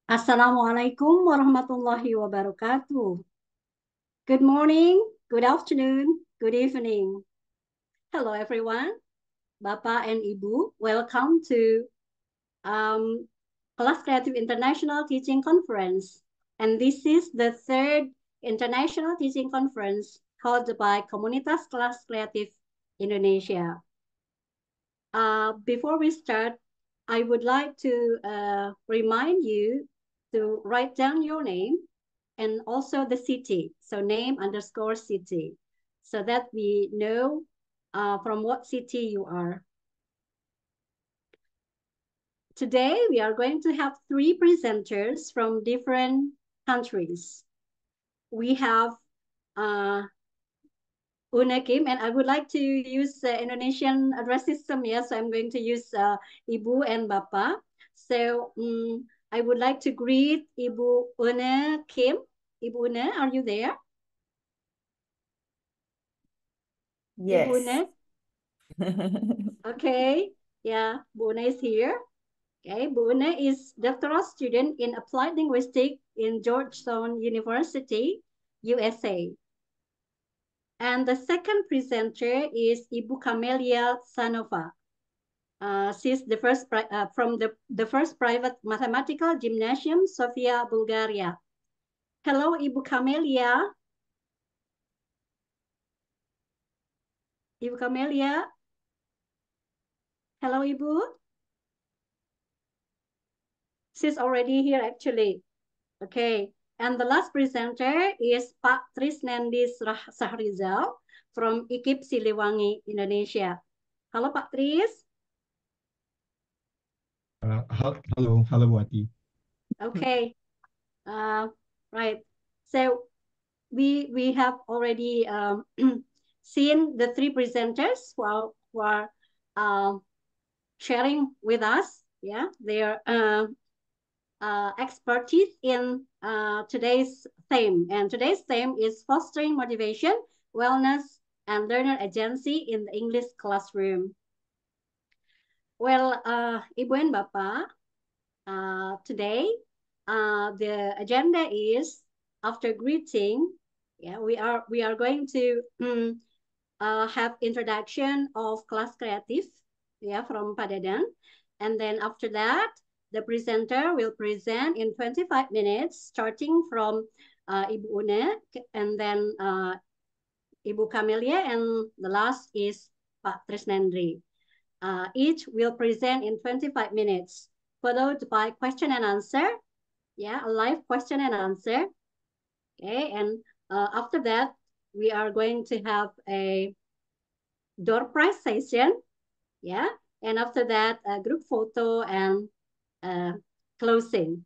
Assalamualaikum warahmatullahi wabarakatuh. Good morning, good afternoon, good evening. Hello everyone, Bapak and Ibu. Welcome to Kelas Kreatif International Teaching Conference. And this is the third International Teaching Conference held by Komunitas Kelas Kreatif Indonesia. Before we start, I would like to remind you to write down your name and also the city. So name_city, so that we know from what city you are. Today, we are going to have 3 presenters from different countries. We have Una Kim, and I would like to use the Indonesian address system. Yes, so I'm going to use Ibu and Bapak. So I would like to greet Ibu Una Kim. Ibu Una, are you there? Yes. Ibu Una? Okay, yeah, Bu Una is here. Okay, Bu Una is doctoral student in applied linguistics in Georgetown University, USA. And the second presenter is Ibu Camelia Sanova. She's the first from the first private mathematical gymnasium, Sofia, Bulgaria. Hello, Ibu Camelia. Ibu Camelia. Hello, Ibu. She's already here, actually. Okay. And the last presenter is Pak Trisnandis Sahrizal from IKIP Siliwangi, Indonesia. Halo, Pak Tris. Hello, Bu Ati. Okay. Right. So we have already seen the 3 presenters who are sharing with us, yeah, their expertise in today's theme. And today's theme is fostering motivation, wellness, and learner agency in the English classroom. Well, Ibu and Bapak, today the agenda is, after greeting, yeah, we are going to have introduction of Kelas Kreatif, yeah, from Pak Dadan, and then after that, the presenter will present in 25 minutes, starting from Ibu Una, and then Ibu Camelia, and the last is Pak Trisnandri. Each will present in 25 minutes, followed by question and answer, yeah, a live question and answer. Okay, and after that, we are going to have a door prize session, yeah, and after that, a group photo and closing.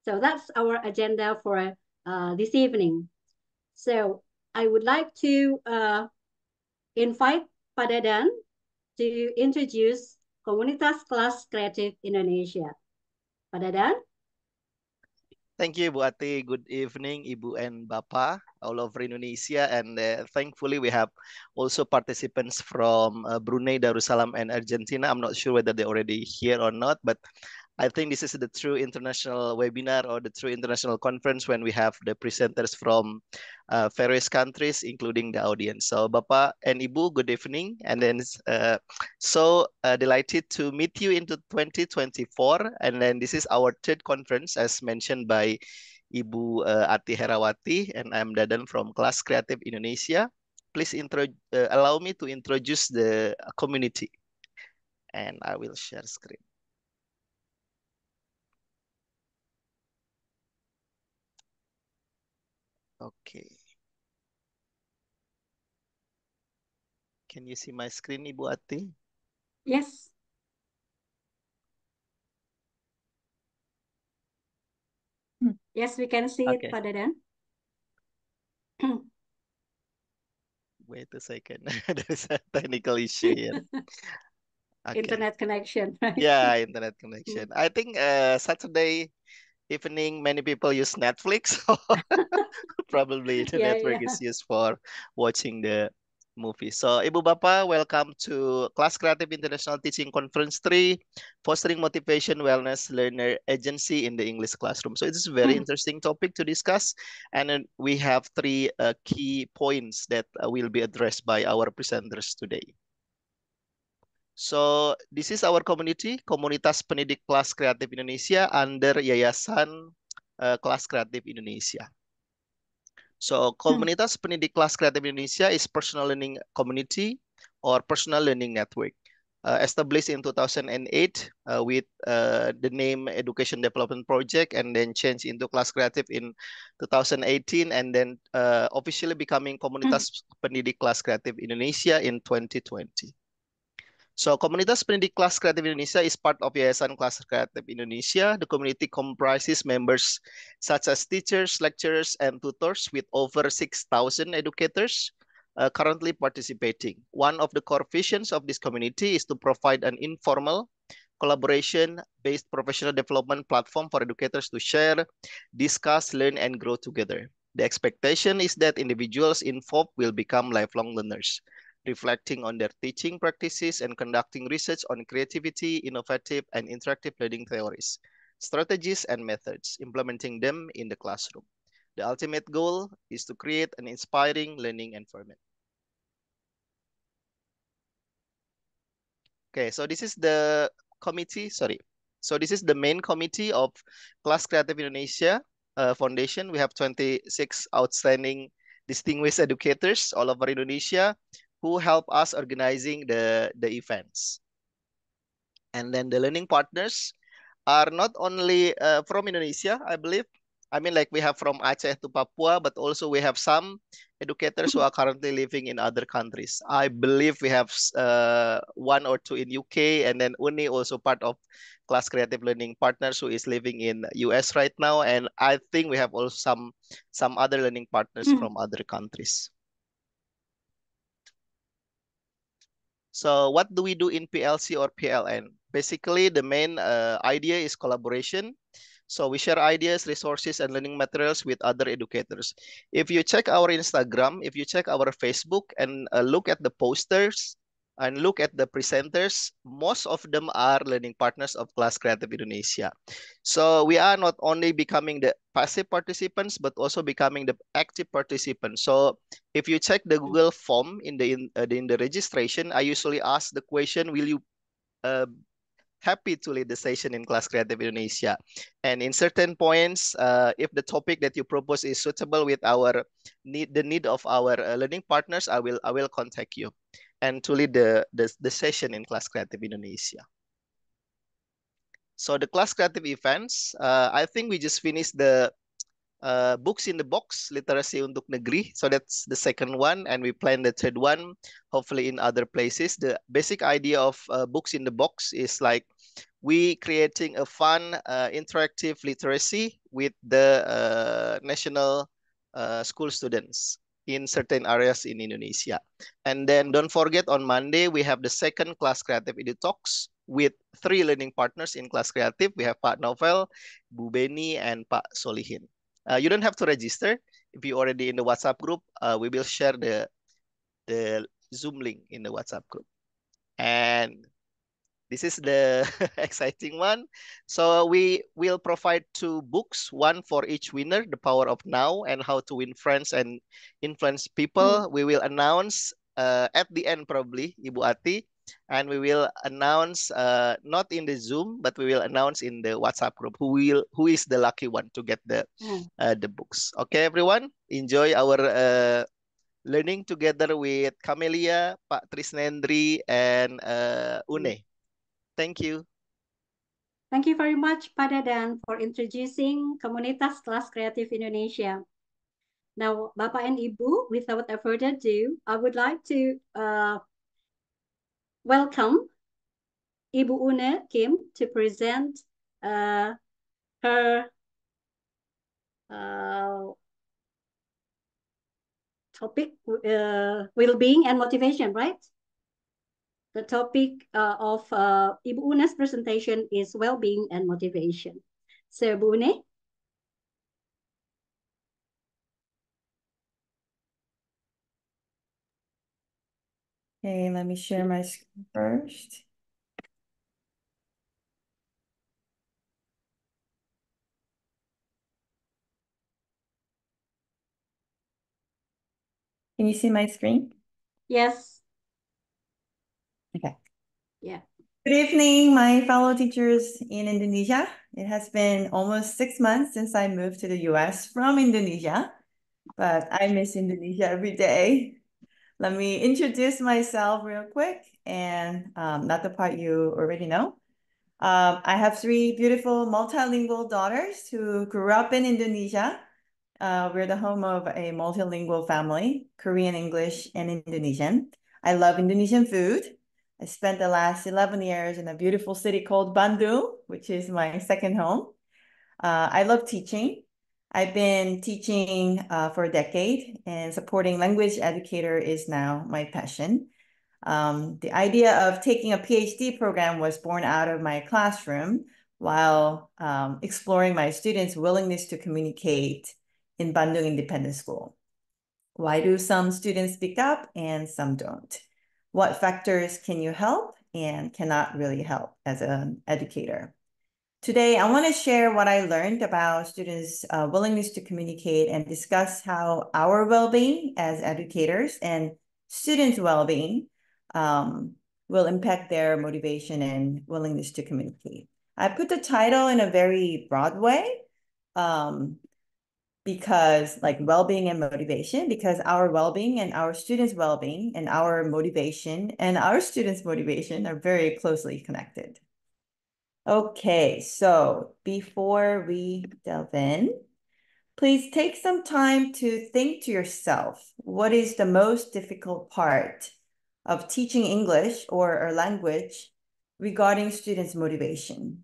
So that's our agenda for this evening. So I would like to invite Pak Dadan to introduce Komunitas Kelas Kreatif Indonesia. Pak Dadan? Thank you, Bu Ati. Good evening, Ibu and Bapak, all over Indonesia. And thankfully, we have also participants from Brunei, Darussalam, and Argentina. I'm not sure whether they're already here or not, but I think this is the true international webinar or the true international conference when we have the presenters from various countries, including the audience. So, Bapak and Ibu, good evening. And then delighted to meet you into 2024. And then this is our third conference, as mentioned by Ibu Ati Herawati, and I'm Dadan from Kelas Kreatif Indonesia. Please allow me to introduce the community. And I will share screen. Okay. Can you see my screen, Ibu Ati? Yes. Yes, we can see it, Pak Dadan. Wait a second. There's a technical issue here. Okay. Internet connection, right? Yeah, internet connection. I think Saturday evening, many people use Netflix. Probably the network is used for watching the movie. So, Ibu Bapak, welcome to Class Creative International Teaching Conference 3, Fostering Motivation, Wellness, Learner Agency in the English Classroom. So, it's a very interesting topic to discuss. And then we have three key points that will be addressed by our presenters today. So, this is our community, Komunitas Pendidik Kelas Kreatif Indonesia under Yayasan Kelas Kreatif Indonesia. So, Komunitas Pendidik Kelas Kreatif Indonesia is personal learning community or personal learning network. Established in 2008 with the name Education Development Project and then changed into Kelas Kreatif in 2018 and then officially becoming Komunitas Pendidik Kelas Kreatif Indonesia in 2020. So, Komunitas Pendidik Kelas Kreatif Indonesia is part of Yayasan Kelas Kreatif Indonesia. The community comprises members such as teachers, lecturers, and tutors with over 6,000 educators currently participating. One of the core visions of this community is to provide an informal, collaboration-based professional development platform for educators to share, discuss, learn, and grow together. The expectation is that individuals involved will become lifelong learners, reflecting on their teaching practices and conducting research on creativity, innovative, and interactive learning theories, strategies, and methods, implementing them in the classroom. The ultimate goal is to create an inspiring learning environment. Okay, so this is the committee, sorry. So this is the main committee of Kelas Kreatif Indonesia Foundation. We have 26 outstanding distinguished educators all over Indonesia who help us organizing the events. And then the learning partners are not only from Indonesia, I believe. I mean, like we have from Aceh to Papua, but also we have some educators who are currently living in other countries. I believe we have one or two in UK, and then Uni also part of Kelas Creative Learning Partners who is living in US right now. And I think we have also some other learning partners from other countries. So what do we do in PLC or PLN? Basically, the main idea is collaboration. So we share ideas, resources, and learning materials with other educators. If you check our Instagram, if you check our Facebook and look at the posters and look at the presenters, most of them are learning partners of Kelas Kreatif Indonesia. So we are not only becoming the passive participants, but also becoming the active participants. So if you check the Google form in the registration, I usually ask the question, will you happy to lead the session in Kelas Kreatif Indonesia? And in certain points, if the topic that you propose is suitable with our the need of our learning partners, I will contact you and to lead the session in Kelas Kreatif Indonesia. So the Kelas Kreatif events, I think we just finished the Books in the Box, Literasi untuk Negeri. So that's the second one, and we plan the third one, hopefully in other places. The basic idea of Books in the Box is like we creating a fun, interactive literacy with the national school students in certain areas in Indonesia. And then don't forget on Monday, we have the second Kelas Kreatif Edu Talks with 3 learning partners in Kelas Kreatif. We have Pak Novel, Bu Beni, and Pak Solihin. You don't have to register. If you're already in the WhatsApp group, we will share the Zoom link in the WhatsApp group. And this is the exciting one. So we will provide 2 books, one for each winner, The Power of Now and How to Win Friends and Influence People. We will announce at the end probably, Ibu Ati, and we will announce not in the Zoom, but we will announce in the WhatsApp group who is the lucky one to get the books. Okay, everyone, enjoy our learning together with Camelia, Pak Trisnendri, and Une. Thank you. Thank you very much, Pak Dadan, for introducing Komunitas Kelas Kreatif Indonesia. Now, Bapak and Ibu, without further ado, I would like to welcome Ibu Une Kim to present her topic, well-being and motivation, right? The topic of Ibu Une's presentation is well-being and motivation. So, Bu Une. Okay, let me share my screen first. Can you see my screen? Yes. Okay. Yeah. Good evening, my fellow teachers in Indonesia. It has been almost 6 months since I moved to the US from Indonesia, but I miss Indonesia every day. Let me introduce myself real quick, and not the part you already know. I have three beautiful multilingual daughters who grew up in Indonesia. We're the home of a multilingual family, Korean, English, and Indonesian. I love Indonesian food. I spent the last 11 years in a beautiful city called Bandung, which is my second home. I love teaching. I've been teaching for a decade, and supporting language educator is now my passion. The idea of taking a PhD program was born out of my classroom while exploring my students' willingness to communicate in Bandung Independent School. Why do some students speak up and some don't? What factors can you help and cannot really help as an educator? Today, I want to share what I learned about students' willingness to communicate and discuss how our well-being as educators and students' well-being will impact their motivation and willingness to communicate. I put the title in a very broad way because like well-being and motivation, because our well-being and our students' well-being and our motivation and our students' motivation are very closely connected. Okay, so before we delve in, please take some time to think to yourself, what is the most difficult part of teaching English or a language regarding students' motivation?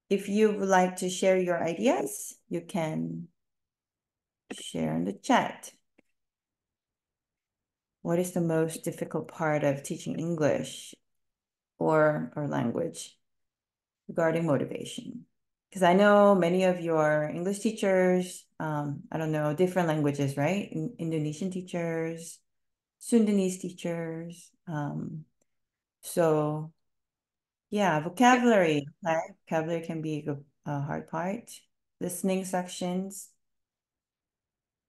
If you would like to share your ideas, you can share in the chat. What is the most difficult part of teaching English or language regarding motivation? Because I know many of your English teachers, I don't know, different languages, right? Indonesian teachers, Sundanese teachers. So yeah, vocabulary, right? Vocabulary can be a hard part. Listening sections,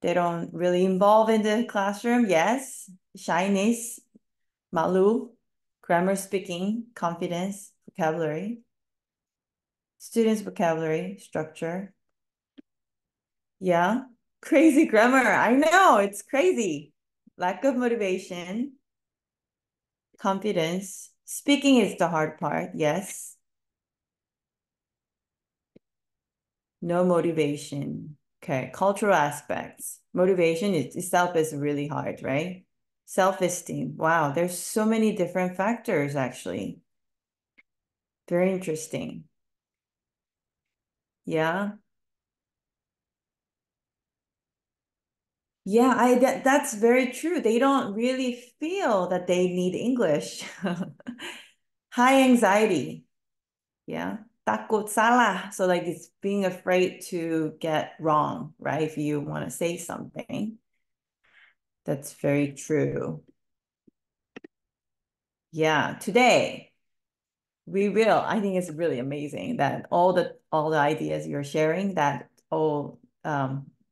they don't really involve in the classroom. Yes, shyness, malu, grammar, speaking, confidence, vocabulary, students' vocabulary, structure. Yeah, crazy grammar. I know, it's crazy. Lack of motivation, confidence. Speaking is the hard part, yes. No motivation. Okay, cultural aspects. Motivation itself is really hard, right? Self-esteem. Wow, there's so many different factors actually. Very interesting. Yeah. Yeah, that's very true. They don't really feel that they need English. High anxiety. Yeah. Takut salah. So like it's being afraid to get wrong, right? If you want to say something. That's very true. Yeah. Today I think it's really amazing that all the ideas you're sharing, that all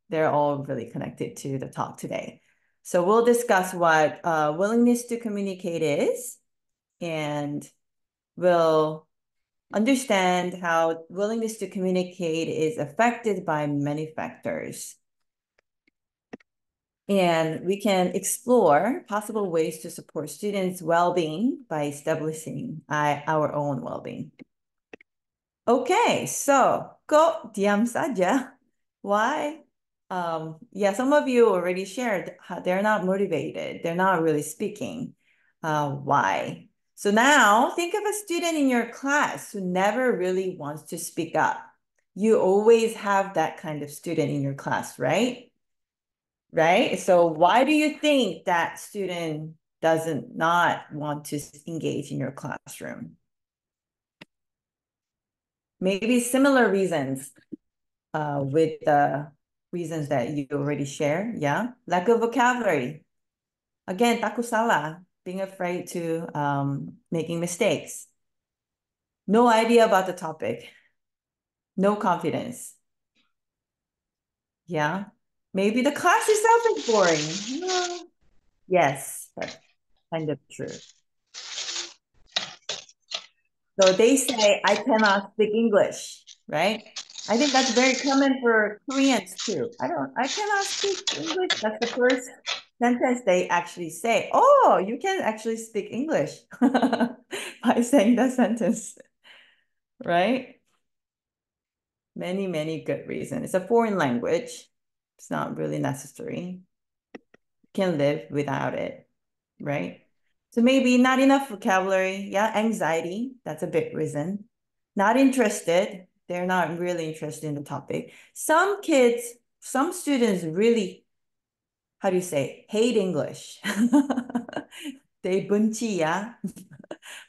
they're all really connected to the talk today. So we'll discuss what willingness to communicate is, and we'll understand how willingness to communicate is affected by many factors. And we can explore possible ways to support students' well-being by establishing our own well-being. Okay, so kok diam saja. Why? Yeah, some of you already shared how they're not motivated. They're not really speaking. Why? So now think of a student in your class who never really wants to speak up. You always have that kind of student in your class, right? Right? So why do you think that student doesn't not want to engage in your classroom? Maybe similar reasons with the reasons that you already shared. Yeah. Lack of vocabulary. Again, takut salah. being afraid to making mistakes. No idea about the topic. No confidence. Yeah. Maybe the class itself is boring. No. Yes, that's kind of true. So they say, I cannot speak English, right? I think that's very common for Koreans too. I cannot speak English. That's the first sentence they actually say. Oh, you can actually speak English by saying that sentence, right? Many, many good reasons. It's a foreign language. It's not really necessary. You can live without it, right? So maybe not enough vocabulary. Yeah, anxiety. That's a big reason. Not interested. They're not really interested in the topic. Some kids, some students really, how do you say, hate English. They bunchi, yeah.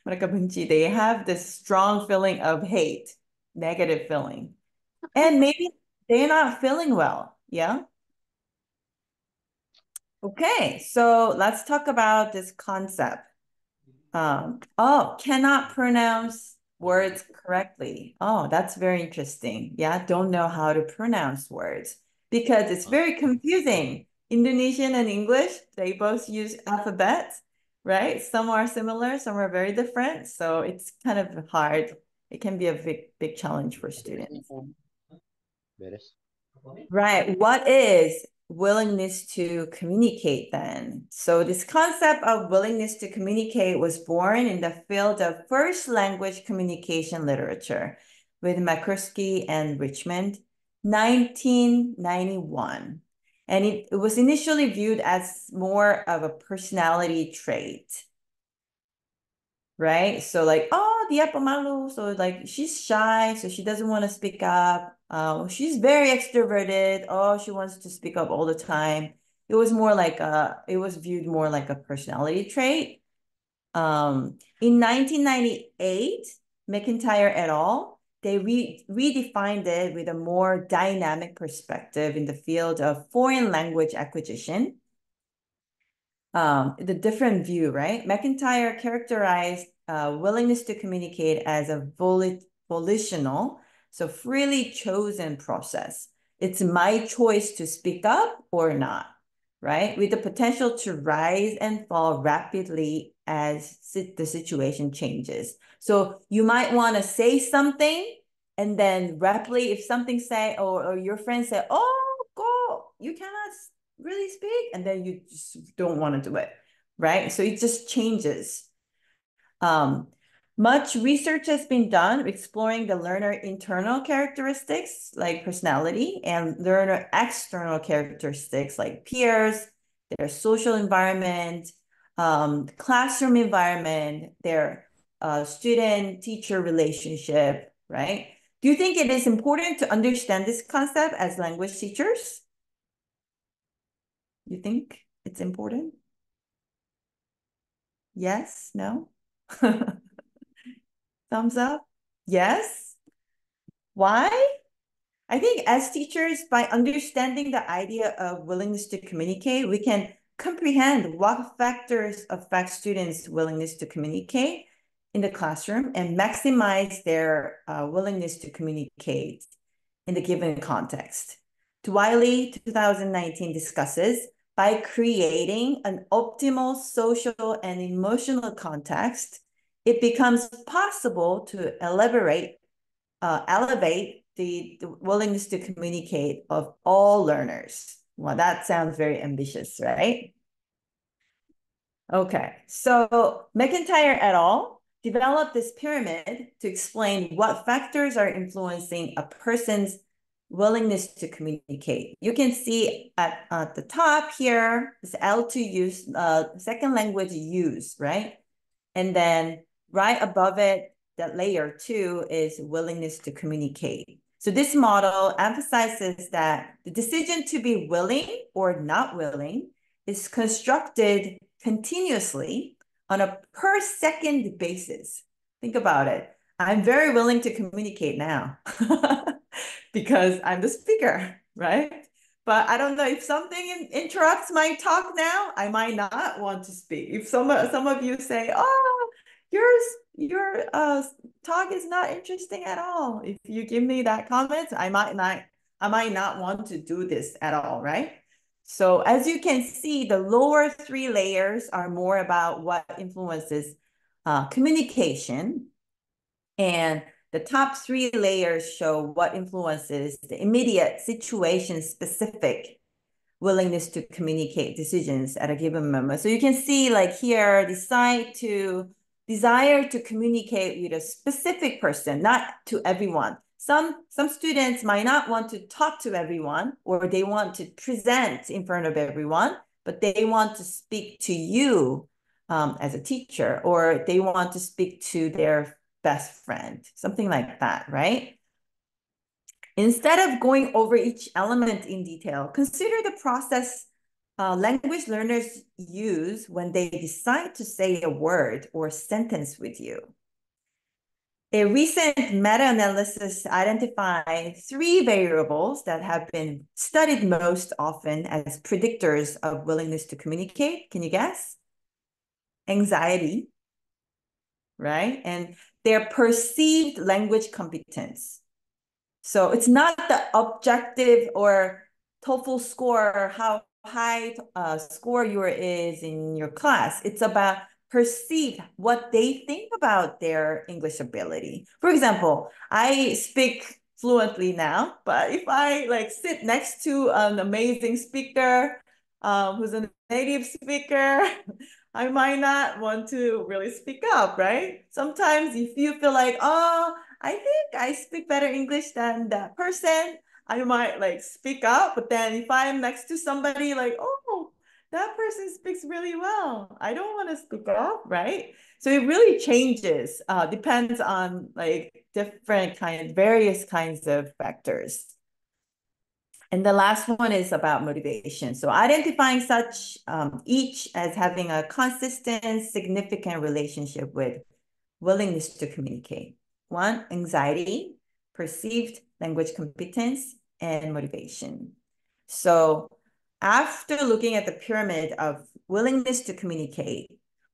Mereka bunchi. They have this strong feeling of hate, negative feeling. And maybe they're not feeling well. Yeah. Okay, so let's talk about this concept. Cannot pronounce words correctly. Oh, that's very interesting. Yeah, don't know how to pronounce words because it's very confusing. Indonesian and English, they both use alphabets, right? Some are similar, some are very different. So it's kind of hard. It can be a big challenge for students. Right. What is willingness to communicate then? So this concept of willingness to communicate was born in the field of first language communication literature with McCurskey and Richmond, 1991. And it was initially viewed as more of a personality trait. Right? So like, oh, dia pemalu. So like she's shy, so she doesn't want to speak up. She's very extroverted. Oh, she wants to speak up all the time. It was more like it was viewed more like a personality trait. In 1998, McIntyre et al., they redefined it with a more dynamic perspective in the field of foreign language acquisition. The different view, right? McIntyre characterized willingness to communicate as a volitional, so freely chosen process. It's my choice to speak up or not, right? With the potential to rise and fall rapidly as the situation changes. So you might want to say something and then rapidly, if something say, or your friends say, oh, go, you cannot really speak, and then you just don't want to do it, right? So it just changes. Much research has been done exploring the learner internal characteristics like personality and learner external characteristics like peers, their social environment, classroom environment, their student-teacher relationship, right? Do you think it is important to understand this concept as language teachers? You think it's important? Yes? No? Thumbs up? Yes? Why? I think as teachers, by understanding the idea of willingness to communicate, we can comprehend what factors affect students' willingness to communicate in the classroom and maximize their willingness to communicate in the given context. Wiley, 2019, discusses by creating an optimal social and emotional context, it becomes possible to elevate the willingness to communicate of all learners. Well, that sounds very ambitious, right? Okay, so McIntyre et al. Developed this pyramid to explain what factors are influencing a person's willingness to communicate. You can see at the top here, this L2 use, second language use, right? And then right above it, that layer 2 is willingness to communicate. So this model emphasizes that the decision to be willing or not willing is constructed continuously on a per second basis. Think about it. I'm very willing to communicate now because I'm the speaker, right? But I don't know if something interrupts my talk now, I might not want to speak. If some of you say, "Oh, your talk is not interesting at all," if you give me that comment, I might not want to do this at all, right? So as you can see, the lower three layers are more about what influences communication, and the top three layers show what influences the immediate situation-specific willingness to communicate decisions at a given moment. So you can see like here, desire to communicate with a specific person, not to everyone. Some students might not want to talk to everyone, or they want to present in front of everyone, but they want to speak to you as a teacher, or they want to speak to their best friend, something like that, right? Instead of going over each element in detail, consider the process language learners use when they decide to say a word or sentence with you. A recent meta-analysis identified 3 variables that have been studied most often as predictors of willingness to communicate. Can you guess? Anxiety, right? And their perceived language competence. So it's not the objective or TOEFL score or how high score yours is in your class. It's about perceive what they think about their English ability. For example, I speak fluently now, but if I like sit next to an amazing speaker who's a native speaker, I might not want to really speak up, right? Sometimes if you feel like, oh, I think I speak better English than that person, I might like speak up. But then if I'm next to somebody like, oh, that person speaks really well, I don't want to speak up, right? So it really changes, depends on like various kinds of factors. And the last one is about motivation. So identifying such each as having a consistent, significant relationship with willingness to communicate. 1, anxiety, perceived language competence, and motivation. So after looking at the pyramid of willingness to communicate,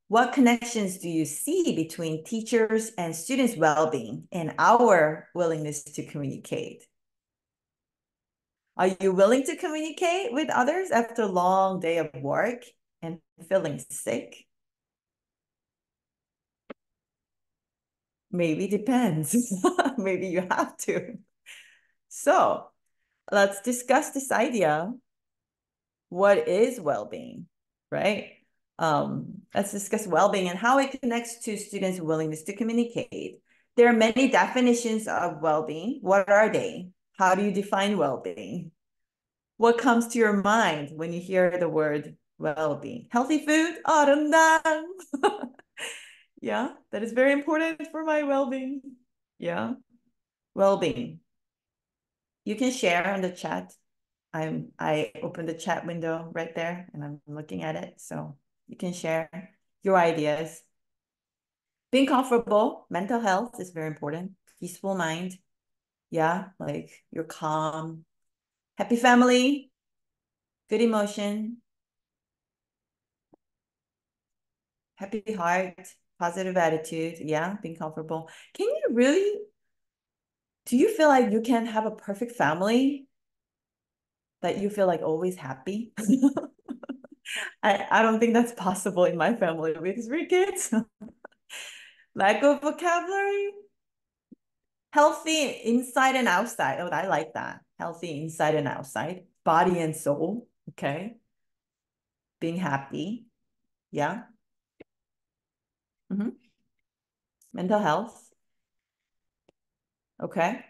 what connections do you see between teachers and students' well-being and our willingness to communicate? Are you willing to communicate with others after a long day of work and feeling sick? Maybe depends. Maybe you have to. So let's discuss this idea. What is well-being, right? Let's discuss well-being and how it connects to students' willingness to communicate. There are many definitions of well-being. What are they? How do you define well-being? What comes to your mind when you hear the word well-being? Healthy food? 아름다움. Yeah, that is very important for my well-being. Yeah, well-being. You can share on the chat. I opened the chat window right there and I'm looking at it. So you can share your ideas. Being comfortable, mental health is very important. Peaceful mind. Yeah, like you're calm. Happy family, good emotion. Happy heart, positive attitude. Yeah, being comfortable. Do you feel like you can have a perfect family that you feel like always happy? I don't think that's possible in my family with 3 kids. Lack of vocabulary. Healthy inside and outside. Oh, I like that. Healthy inside and outside. Body and soul. Okay. Being happy. Yeah. Mental health. Okay.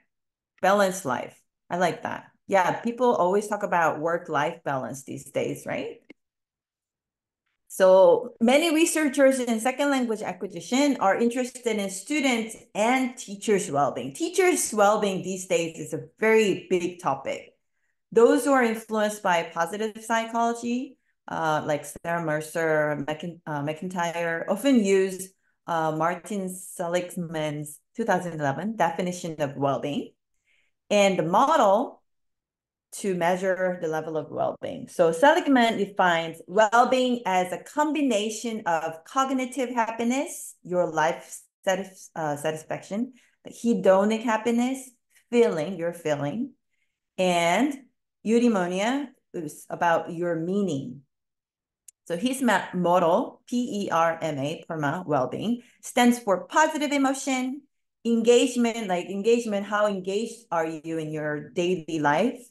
Balanced life. I like that. Yeah, people always talk about work-life balance these days, right? So many researchers in second language acquisition are interested in students and teachers' well-being. Teachers' well-being these days is a very big topic. Those who are influenced by positive psychology, like Sarah Mercer, McIntyre, often use Martin Seligman's 2011 definition of well-being. And the model to measure the level of well-being. So Seligman defines well-being as a combination of cognitive happiness, your life satisfaction, hedonic happiness, your feeling, and eudaimonia is about your meaning. So his model, PERMA, PERMA, well-being, stands for positive emotion, engagement, how engaged are you in your daily life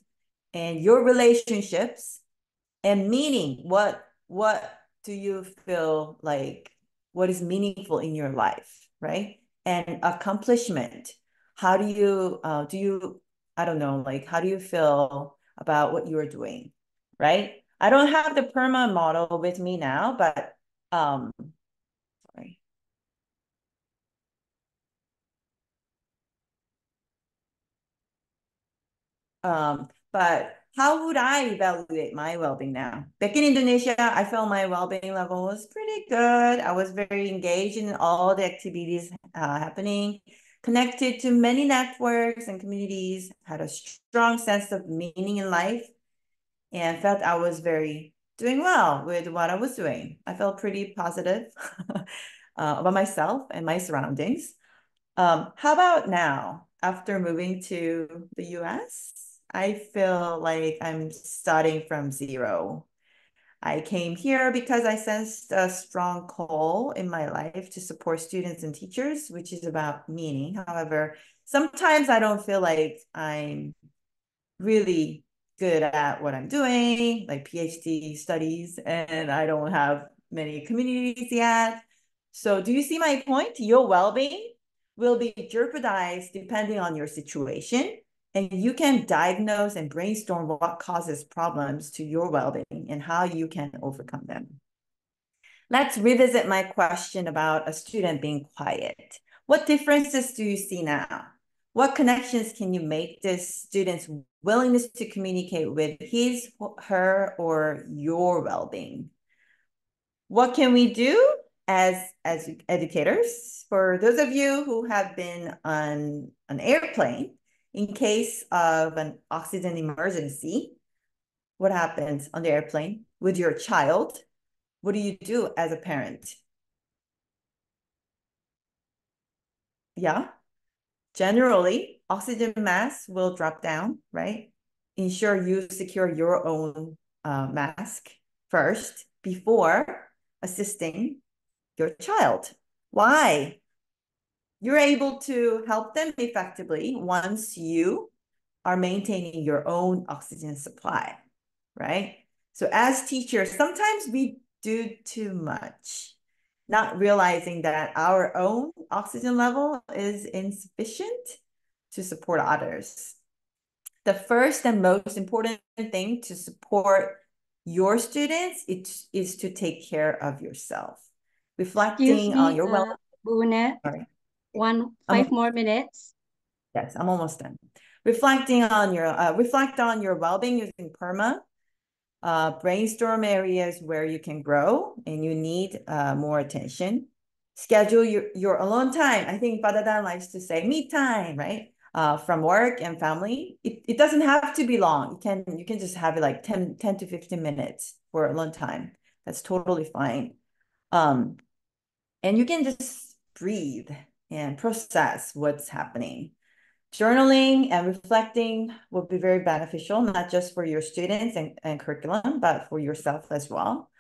and your relationships, and meaning, what do you feel like, what is meaningful in your life, right? And accomplishment, how do you, I don't know, like, how do you feel about what you are doing, right? I don't have the PERMA model with me now, but sorry. But how would I evaluate my well-being now? Back in Indonesia, I felt my well-being level was pretty good. I was very engaged in all the activities happening, connected to many networks and communities, had a strong sense of meaning in life, and felt I was very doing well with what I was doing. I felt pretty positive about myself and my surroundings. How about now, after moving to the US? I feel like I'm starting from zero. I came here because I sensed a strong call in my life to support students and teachers, which is about meaning. However, sometimes I don't feel like I'm really good at what I'm doing, like PhD studies, and I don't have many communities yet. So do you see my point? Your well-being will be jeopardized depending on your situation, and you can diagnose and brainstorm what causes problems to your well-being and how you can overcome them. Let's revisit my question about a student being quiet. What differences do you see now? What connections can you make this student's willingness to communicate with his, her, or your well-being? What can we do as educators? For those of you who have been on an airplane, in case of an oxygen emergency, what happens on the airplane with your child? What do you do as a parent? Yeah, generally, oxygen mask will drop down, right? Ensure you secure your own mask first before assisting your child. Why? You're able to help them effectively once you are maintaining your own oxygen supply, right? So as teachers, sometimes we do too much, not realizing that our own oxygen level is insufficient to support others. The first and most important thing to support your students is to take care of yourself. Reflecting on your well. Bu Une, Sorry. 5 more minutes. Yes, I'm almost done. Reflect on your well-being using PERMA. Brainstorm areas where you can grow and you need more attention. Schedule your alone time. I think Padadan likes to say me time, right? From work and family. It doesn't have to be long. You can just have it like 10 to 15 minutes for alone time. That's totally fine. And you can just breathe and process what's happening. Journaling and reflecting will be very beneficial, not just for your students and curriculum, but for yourself as well.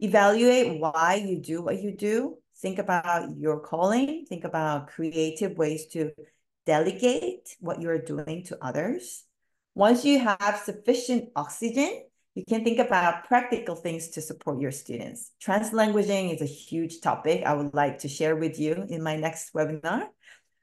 Evaluate why you do what you do. Think about your calling. Think about creative ways to delegate what you're doing to others. Once you have sufficient oxygen, you can think about practical things to support your students. Translanguaging is a huge topic I would like to share with you in my next webinar.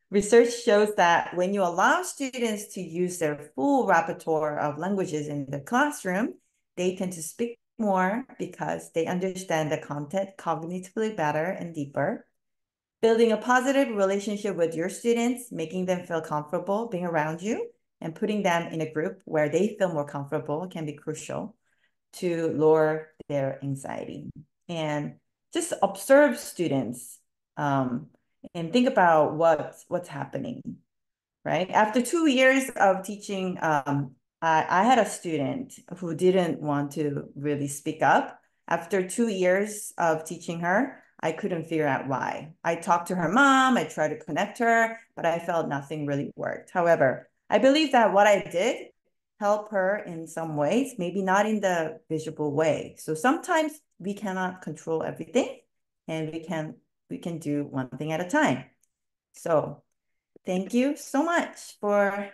Research shows that when you allow students to use their full repertoire of languages in the classroom, they tend to speak more because they understand the content cognitively better and deeper. Building a positive relationship with your students, making them feel comfortable being around you, and putting them in a group where they feel more comfortable can be crucial to lower their anxiety. And just observe students and think about what's happening, right? After 2 years of teaching I had a student who didn't want to really speak up. After 2 years of teaching her, I couldn't figure out why. I talked to her mom, I tried to connect her, but I felt nothing really worked. However, I believe that what I did helped her in some ways, maybe not in the visible way. So sometimes we cannot control everything, and we can do one thing at a time. So thank you so much for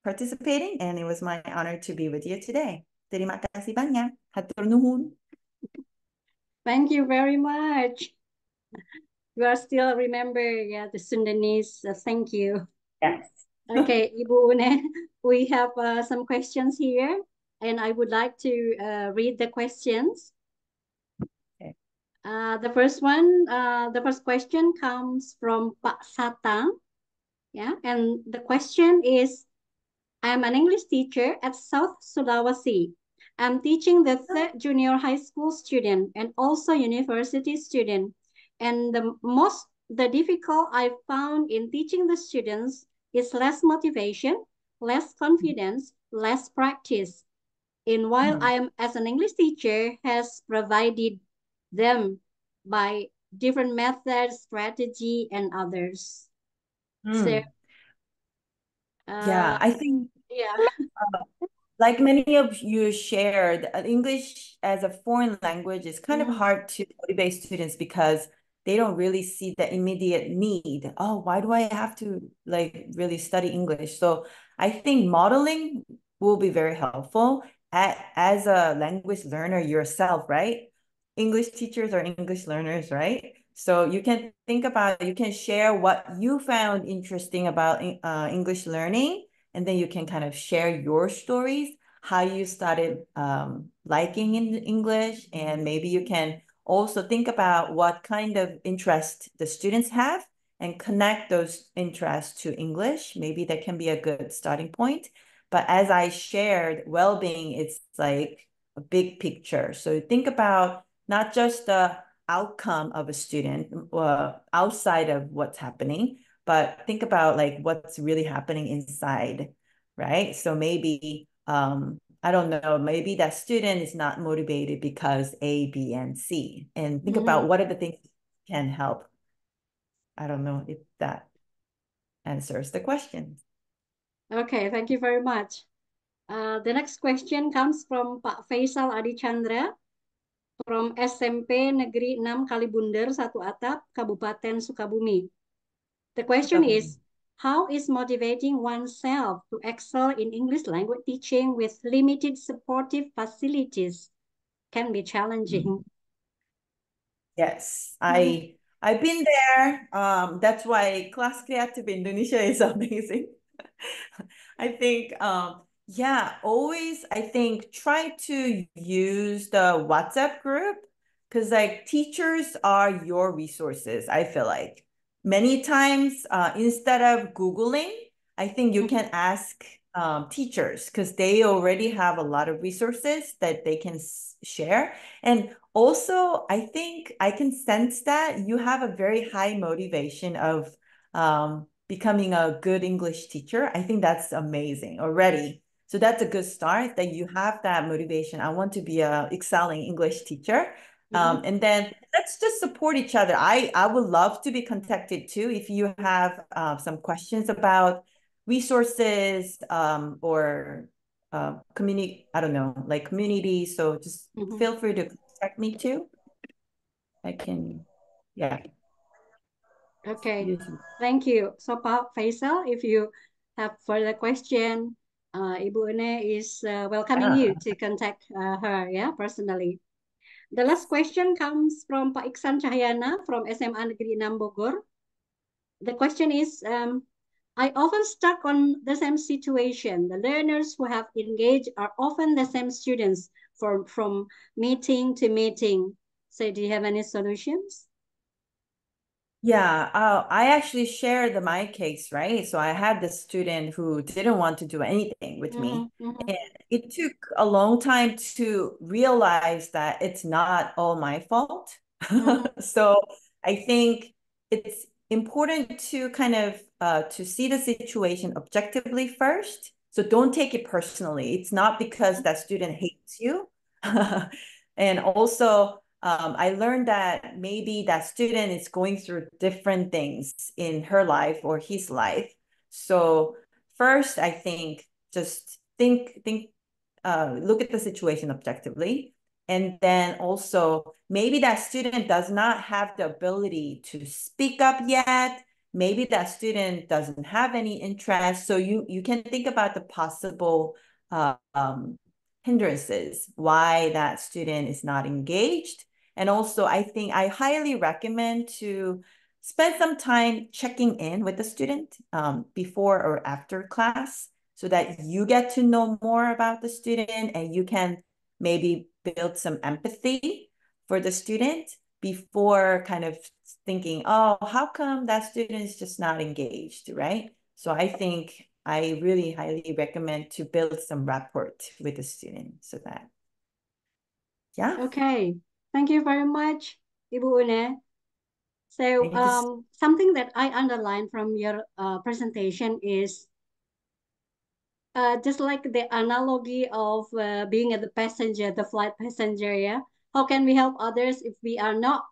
participating, and it was my honor to be with you today. Terima kasih banyak. Hatur nuhun. Thank you very much. You are still remember, yeah, the Sundanese. Thank you. Yes. Okay, Ibu Une, we have some questions here, and I would like to read the questions. Okay. The first question comes from Pak Satang. Yeah, and the question is, I'm an English teacher at South Sulawesi. I'm teaching the third junior high school student and also university student. And the difficult I found in teaching the students is less motivation, less confidence, less practice. And while I am as an English teacher has provided them by different methods, strategy, and others. So yeah, I think yeah. like many of you shared, English as a foreign language is kind of hard to motivate students because they don't really see the immediate need. Oh, why do I have to like really study English? So I think modeling will be very helpful as a language learner yourself, right? English teachers are English learners, right? So you can think about, you can share what you found interesting about English learning, and then you can kind of share your stories, how you started liking in English, and maybe you can also think about what kind of interest the students have and connect those interests to English. Maybe that can be a good starting point. But as I shared, well-being, it's like a big picture. So think about not just the outcome of a student outside of what's happening, but think about like what's really happening inside, right? So maybe, I don't know, maybe that student is not motivated because A, B, and C. And think about what are the things that can help. I don't know if that answers the question. Okay, thank you very much. The next question comes from Pak Faisal Adi Chandra from SMP Negeri 6 Kalibunder, Satu Atap, Kabupaten Sukabumi. The question is, how is motivating oneself to excel in English language teaching with limited supportive facilities can be challenging? Yes, I've been there. That's why Kelas Kreatif Indonesia is amazing. I think, yeah, always, I think, try to use the WhatsApp group because like teachers are your resources, I feel like. Many times, instead of Googling, I think you can ask teachers because they already have a lot of resources that they can share. And also, I think I can sense that you have a very high motivation of becoming a good English teacher. I think that's amazing already. So that's a good start that you have that motivation. I want to be a excelling English teacher. And then let's just support each other. I would love to be contacted too if you have some questions about resources or community, I don't know, like community. So just feel free to contact me too. I can, yeah. Okay, thank you. So Pak Faisal, if you have further question, Ibu Une is welcoming you to contact her, yeah, personally. The last question comes from Pak Iksan Cahyana from SMA Negeri 6 Bogor. The question is, I often stuck on the same situation. The learners who have engaged are often the same students from meeting to meeting. So do you have any solutions? Yeah, I actually shared my case, right? So I had this student who didn't want to do anything with me. And it took a long time to realize that it's not all my fault. So I think it's important to kind of to see the situation objectively first So don't take it personally. It's not because that student hates you. And also, I learned that maybe that student is going through different things in her life or his life. So first, I think just look at the situation objectively. And then also, maybe that student does not have the ability to speak up yet. Maybe that student doesn't have any interest. So you can think about the possible hindrances, why that student is not engaged. And also, I think I highly recommend to spend some time checking in with the student before or after class so that you get to know more about the student and you can maybe build some empathy for the student before kind of thinking, oh, how come that student is just not engaged, right? So I think I really highly recommend to build some rapport with the student so that, yeah. Okay, thank you very much, Ibu Une. So something that I underlined from your presentation is just like the analogy of being the passenger, the flight passenger, yeah? How can we help others if we are not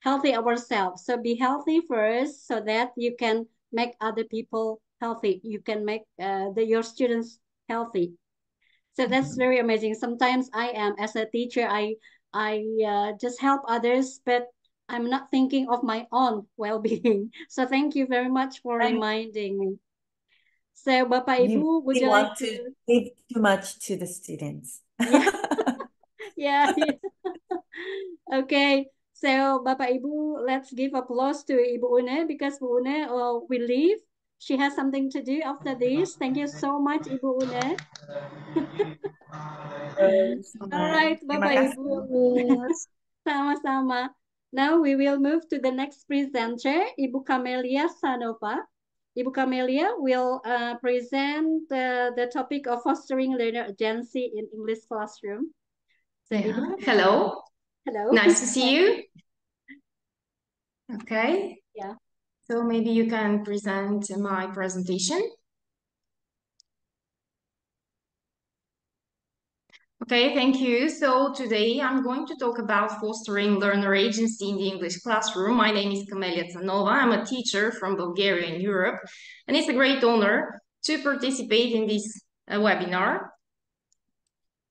healthy ourselves? So be healthy first so that you can make other people healthy. You can make your students healthy. So that's very amazing. Sometimes I am, as a teacher, I just help others, but I'm not thinking of my own well-being. So thank you very much for reminding me. So Bapak Ibu, would you like to give too much to the students? Yeah. Yeah. Okay. So Bapak Ibu, let's give applause to Ibu Une because Ibu Une will leave. She has something to do after this. Thank you so much, Ibu Une. All right, Terima Bapak kasih, Ibu. Miss. Sama-sama. Now we will move to the next presenter, Ibu Camelia Sanova. Ibu Camelia will present the topic of fostering learner agency in English classroom. So, Yeah. Ibu Camelia. Hello. Hello. Nice to see you. Okay. Yeah. So maybe you can present my presentation. Okay, thank you. So today I'm going to talk about fostering learner agency in the English classroom. My name is Camelia Tsanova. I'm a teacher from Bulgaria in Europe, and it's a great honor to participate in this webinar.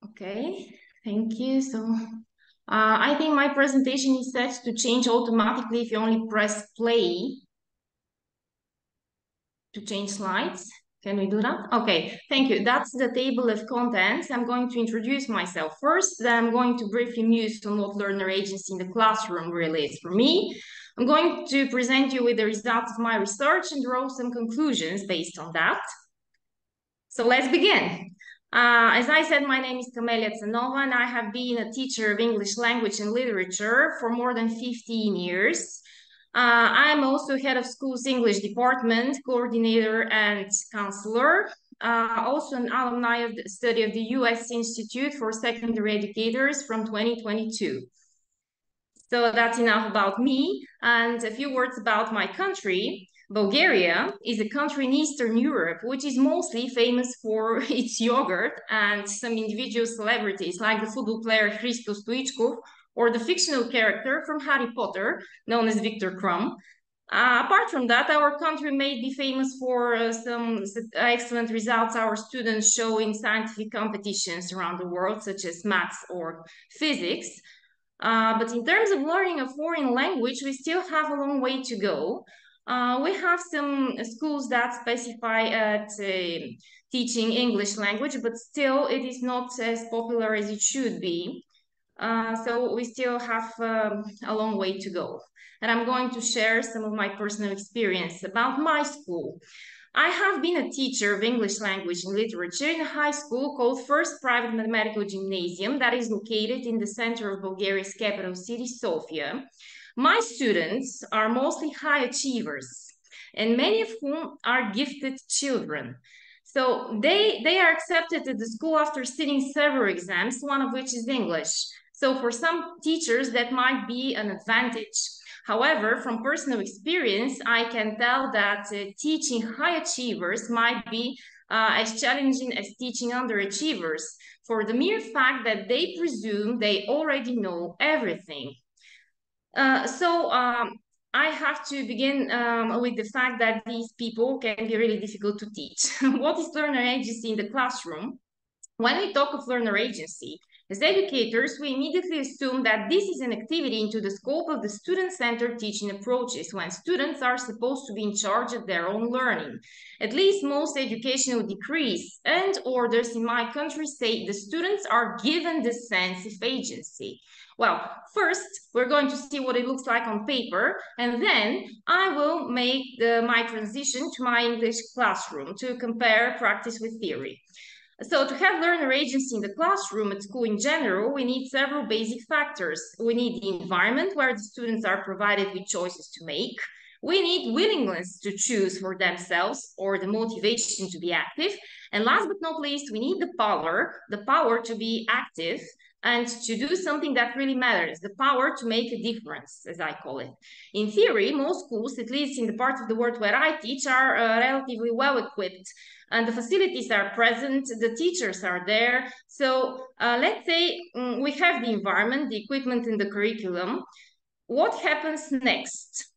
Okay, thank you. So I think my presentation is set to change automatically if you only press play to change slides. Can we do that? Okay, thank you. That's the table of contents. I'm going to introduce myself first, then I'm going to briefly muse on what learner agency in the classroom really is for me. I'm going to present you with the results of my research and draw some conclusions based on that. So let's begin. As I said, my name is Camelia Tsanova, and I have been a teacher of English language and literature for more than 15 years. I'm also head of school's English department, coordinator and counselor, also an alumni of the study of the U.S. Institute for Secondary Educators from 2022. So that's enough about me, and a few words about my country. Bulgaria is a country in Eastern Europe, which is mostly famous for its yogurt and some individual celebrities like the football player Hristos Stoichkov or the fictional character from Harry Potter known as Viktor Krum. Apart from that, our country may be famous for some excellent results our students show in scientific competitions around the world, such as maths or physics. But in terms of learning a foreign language, we still have a long way to go. We have some schools that specify at teaching English language, but still it is not as popular as it should be. So we still have a long way to go. And I'm going to share some of my personal experience about my school. I have been a teacher of English language and literature in a high school called First Private Mathematical Gymnasium that is located in the center of Bulgaria's capital city, Sofia. My students are mostly high achievers, and many of whom are gifted children. So they are accepted at the school after sitting several exams, one of which is English. So for some teachers, that might be an advantage. However, from personal experience, I can tell that teaching high achievers might be as challenging as teaching underachievers for the mere fact that they presume they already know everything. I have to begin with the fact that these people can be really difficult to teach. What is learner agency in the classroom? When we talk of learner agency, as educators, we immediately assume that this is an activity into the scope of the student-centered teaching approaches, when students are supposed to be in charge of their own learning. At least most educational decrees and orders in my country say the students are given this sense of agency. Well, first, we're going to see what it looks like on paper, and then I will make my transition to my English classroom to compare practice with theory. So to have learner agency in the classroom at school in general, we need several basic factors. We need the environment where the students are provided with choices to make. We need willingness to choose for themselves or the motivation to be active. And last but not least, we need the power to be active and to do something that really matters, the power to make a difference, as I call it. In theory, most schools, at least in the part of the world where I teach, are relatively well equipped, and the facilities are present, the teachers are there. So let's say we have the environment, the equipment, and the curriculum. What happens next?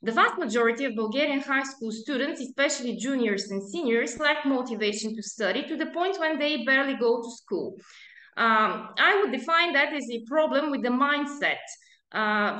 The vast majority of Bulgarian high school students, especially juniors and seniors, lack motivation to study to the point when they barely go to school. I would define that as a problem with the mindset.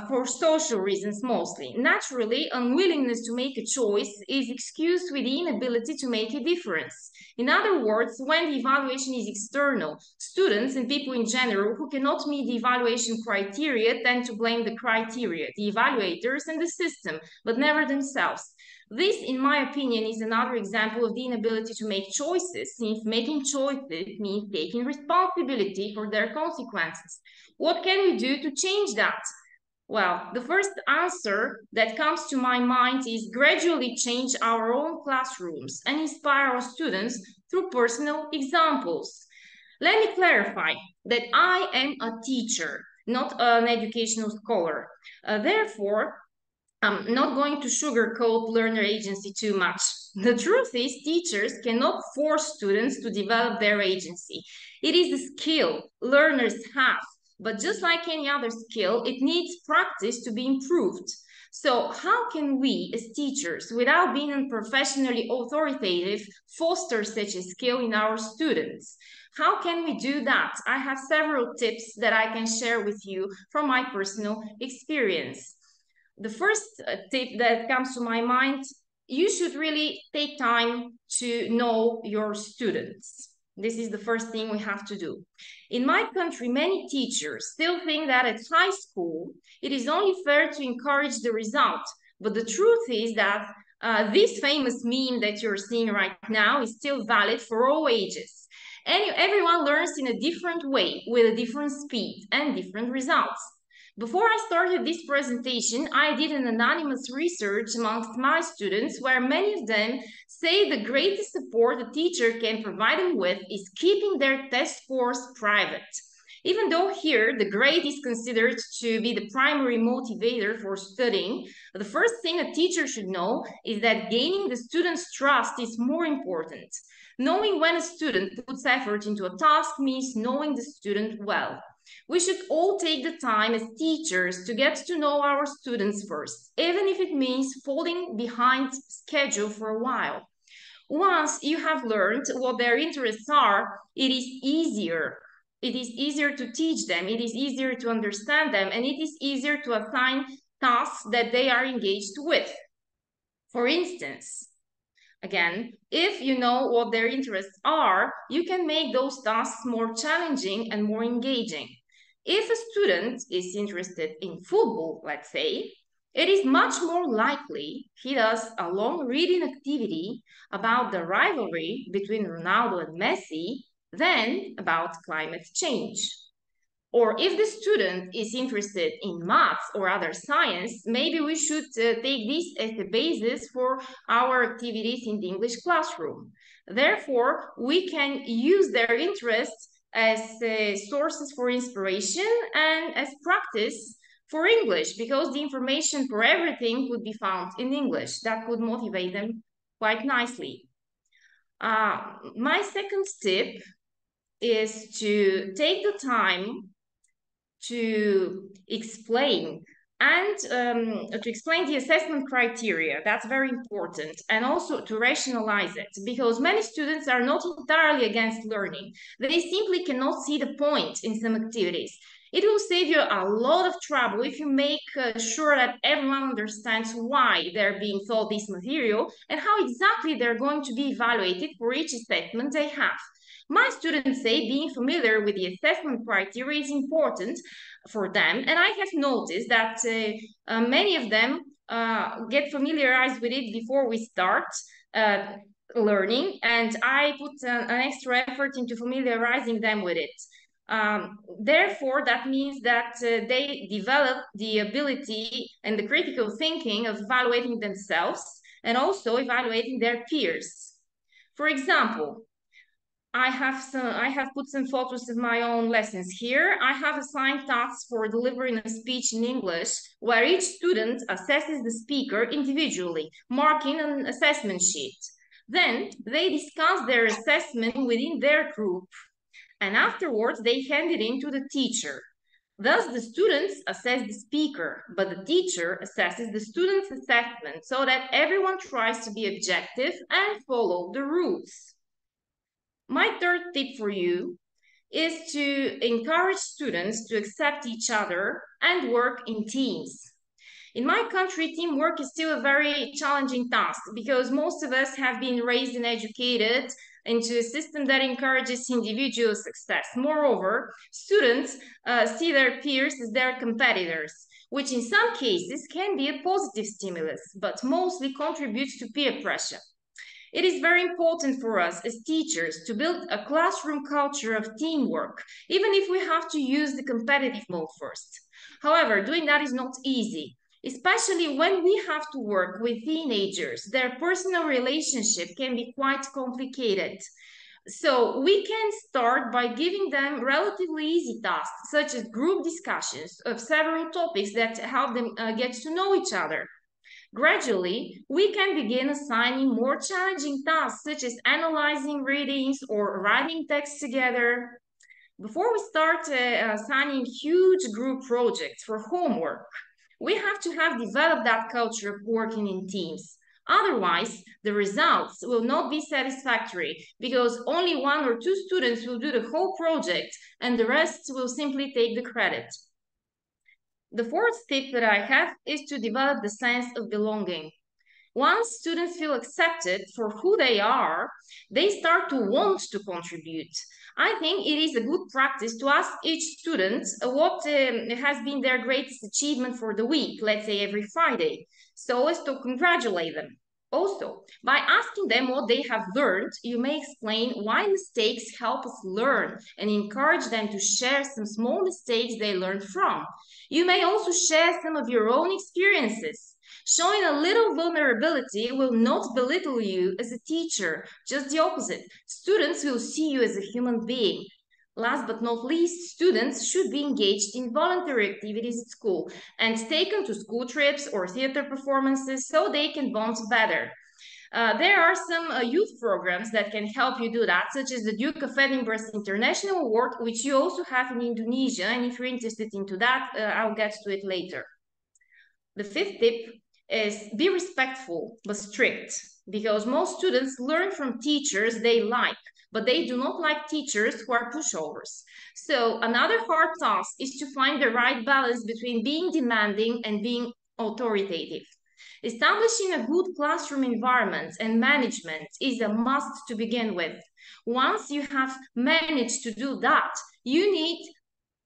For social reasons mostly. Naturally, unwillingness to make a choice is excused with the inability to make a difference. In other words, when the evaluation is external, students and people in general who cannot meet the evaluation criteria tend to blame the criteria, the evaluators and the system, but never themselves. This, in my opinion, is another example of the inability to make choices, since making choices means taking responsibility for their consequences. What can we do to change that? Well, the first answer that comes to my mind is gradually change our own classrooms and inspire our students through personal examples. Let me clarify that I am a teacher, not an educational scholar. Therefore, I'm not going to sugarcoat learner agency too much. The truth is, teachers cannot force students to develop their agency. It is a skill learners have. But just like any other skill, it needs practice to be improved. So how can we, as teachers, without being unprofessionally authoritative, foster such a skill in our students? How can we do that? I have several tips that I can share with you from my personal experience. The first tip that comes to my mind, you should really take time to know your students. This is the first thing we have to do. In my country, many teachers still think that at high school, it is only fair to encourage the result. But the truth is that this famous meme that you're seeing right now is still valid for all ages. And everyone learns in a different way, with a different speed and different results. Before I started this presentation, I did an anonymous research amongst my students where many of them say the greatest support a teacher can provide them with is keeping their test scores private. Even though here the grade is considered to be the primary motivator for studying, the first thing a teacher should know is that gaining the student's trust is more important. Knowing when a student puts effort into a task means knowing the student well. We should all take the time as teachers to get to know our students first, even if it means falling behind schedule for a while. Once you have learned what their interests are, it is easier. It is easier to teach them, it is easier to understand them, and it is easier to assign tasks that they are engaged with. For instance, again, if you know what their interests are, you can make those tasks more challenging and more engaging. If a student is interested in football, let's say, it is much more likely he does a long reading activity about the rivalry between Ronaldo and Messi than about climate change. Or if the student is interested in maths or other science, maybe we should take this as the basis for our activities in the English classroom. Therefore, we can use their interests as sources for inspiration and as practice for English, because the information for everything could be found in English. That could motivate them quite nicely. My second tip is to take the time to explain and to explain the assessment criteria. That's very important. And also to rationalize it, because many students are not entirely against learning. They simply cannot see the point in some activities. It will save you a lot of trouble if you make sure that everyone understands why they're being taught this material and how exactly they're going to be evaluated for each assessment they have. My students say being familiar with the assessment criteria is important for them, and I have noticed that many of them get familiarized with it before we start learning, and I put an extra effort into familiarizing them with it. Therefore, that means that they develop the ability and the critical thinking of evaluating themselves and also evaluating their peers. For example, I have put some photos of my own lessons here. I have assigned tasks for delivering a speech in English, where each student assesses the speaker individually, marking an assessment sheet. Then they discuss their assessment within their group, and afterwards they hand it in to the teacher. Thus, the students assess the speaker, but the teacher assesses the student's assessment so that everyone tries to be objective and follow the rules. My third tip for you is to encourage students to accept each other and work in teams. In my country, teamwork is still a very challenging task because most of us have been raised and educated into a system that encourages individual success. Moreover, students see their peers as their competitors, which in some cases can be a positive stimulus, but mostly contributes to peer pressure. It is very important for us as teachers to build a classroom culture of teamwork, even if we have to use the competitive mode first. However, doing that is not easy, especially when we have to work with teenagers. Their personal relationship can be quite complicated. So we can start by giving them relatively easy tasks, such as group discussions of several topics that help them get to know each other. Gradually, we can begin assigning more challenging tasks such as analyzing readings or writing text together. Before we start assigning huge group projects for homework, we have to have developed that culture of working in teams. Otherwise, the results will not be satisfactory because only one or two students will do the whole project and the rest will simply take the credit. The fourth tip that I have is to develop the sense of belonging. Once students feel accepted for who they are, they start to want to contribute. I think it is a good practice to ask each student what has been their greatest achievement for the week, let's say every Friday, so as to congratulate them. Also, by asking them what they have learned, you may explain why mistakes help us learn and encourage them to share some small mistakes they learned from. You may also share some of your own experiences. Showing a little vulnerability will not belittle you as a teacher, just the opposite. Students will see you as a human being. Last but not least, students should be engaged in voluntary activities at school and taken to school trips or theater performances so they can bond better. There are some youth programs that can help you do that, such as the Duke of Edinburgh's International Award, which you also have in Indonesia. And if you're interested into that, I'll get to it later. The fifth tip is be respectful but strict, because most students learn from teachers they like, but they do not like teachers who are pushovers. So another hard task is to find the right balance between being demanding and being authoritative. Establishing a good classroom environment and management is a must to begin with. Once you have managed to do that, you need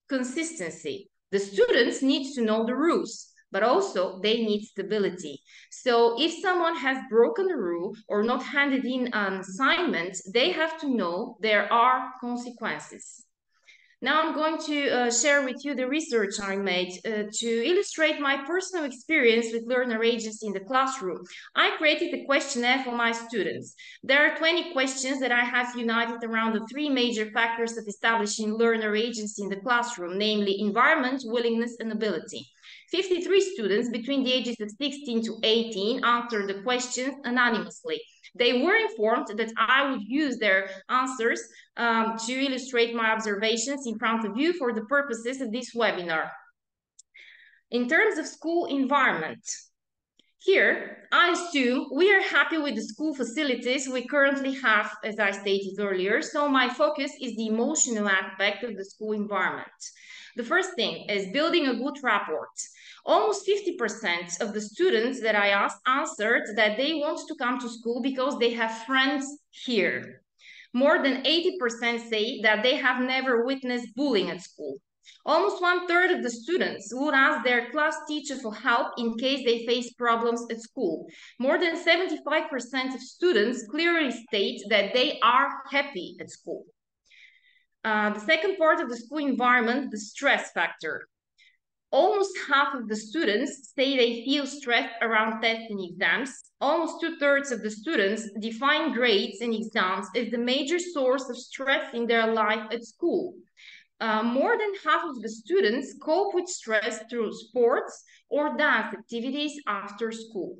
consistency. The students need to know the rules, but also they need stability. So if someone has broken a rule or not handed in an assignment, they have to know there are consequences. Now I'm going to share with you the research I made to illustrate my personal experience with learner agency in the classroom. I created a questionnaire for my students. There are 20 questions that I have united around the three major factors of establishing learner agency in the classroom, namely environment, willingness, and ability. 53 students between the ages of 16 to 18 answered the questions anonymously. They were informed that I would use their answers to illustrate my observations in front of you for the purposes of this webinar. In terms of school environment, here, I assume we are happy with the school facilities we currently have, as I stated earlier, so my focus is the emotional aspect of the school environment. The first thing is building a good rapport. Almost 50% of the students that I asked answered that they want to come to school because they have friends here. More than 80% say that they have never witnessed bullying at school. Almost 1/3 of the students would ask their class teacher for help in case they face problems at school. More than 75% of students clearly state that they are happy at school. The second part of the school environment, the stress factor. Almost half of the students say they feel stressed around tests and exams. Almost 2/3 of the students define grades and exams as the major source of stress in their life at school. More than half of the students cope with stress through sports or dance activities after school.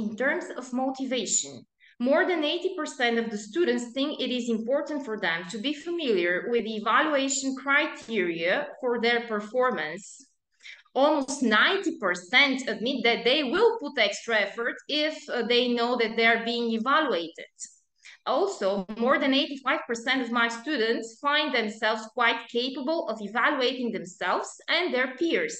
In terms of motivation, more than 80% of the students think it is important for them to be familiar with the evaluation criteria for their performance. Almost 90% admit that they will put extra effort if they know that they are being evaluated. Also, more than 85% of my students find themselves quite capable of evaluating themselves and their peers.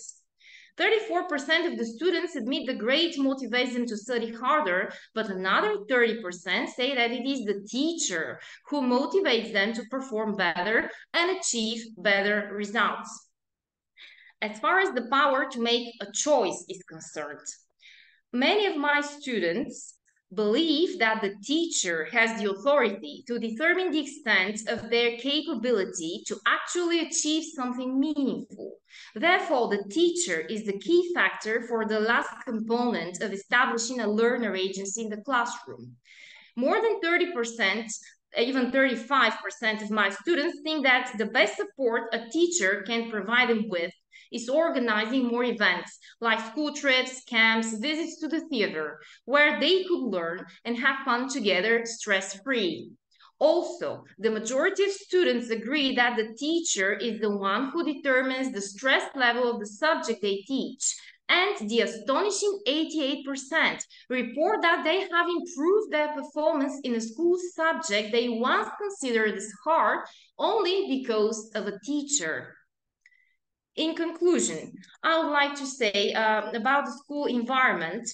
34% of the students admit the great motivates them to study harder, but another 30% say that it is the teacher who motivates them to perform better and achieve better results. As far as the power to make a choice is concerned, many of my students believe that the teacher has the authority to determine the extent of their capability to actually achieve something meaningful. Therefore, the teacher is the key factor for the last component of establishing a learner agency in the classroom. More than 30%, even 35% of my students think that the best support a teacher can provide them with is organizing more events like school trips, camps, visits to the theater, where they could learn and have fun together stress-free. Also, the majority of students agree that the teacher is the one who determines the stress level of the subject they teach. And the astonishing 88% report that they have improved their performance in a school subject they once considered as hard only because of a teacher. In conclusion, I would like to say about the school environment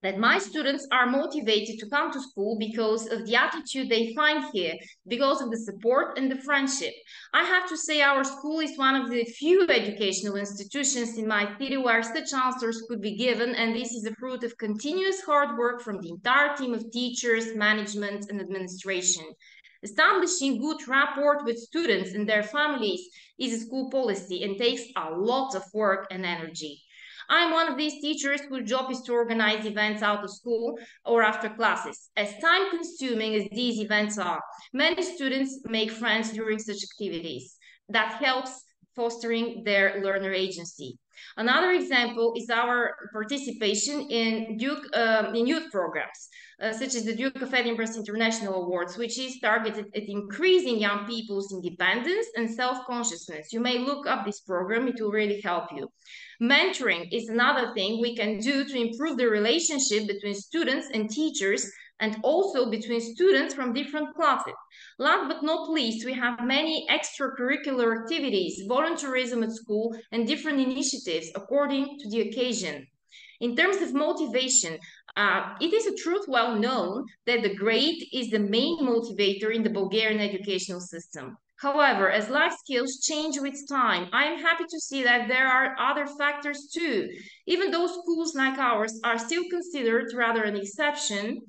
that my students are motivated to come to school because of the attitude they find here, because of the support and the friendship. I have to say our school is one of the few educational institutions in my city where such answers could be given, and this is a fruit of continuous hard work from the entire team of teachers, management, and administration. Establishing good rapport with students and their families is a school policy and takes a lot of work and energy. I'm one of these teachers whose job is to organize events out of school or after classes. As time-consuming as these events are, many students make friends during such activities. That helps fostering their learner agency. Another example is our participation in youth programs, such as the Duke of Edinburgh's International Awards, which is targeted at increasing young people's independence and self-consciousness. You may look up this program, it will really help you. Mentoring is another thing we can do to improve the relationship between students and teachers, and also between students from different classes. Last but not least, we have many extracurricular activities, volunteerism at school, and different initiatives according to the occasion. In terms of motivation, it is a truth well known that the grade is the main motivator in the Bulgarian educational system. However, as life skills change with time, I am happy to see that there are other factors too. Even though schools like ours are still considered rather an exception,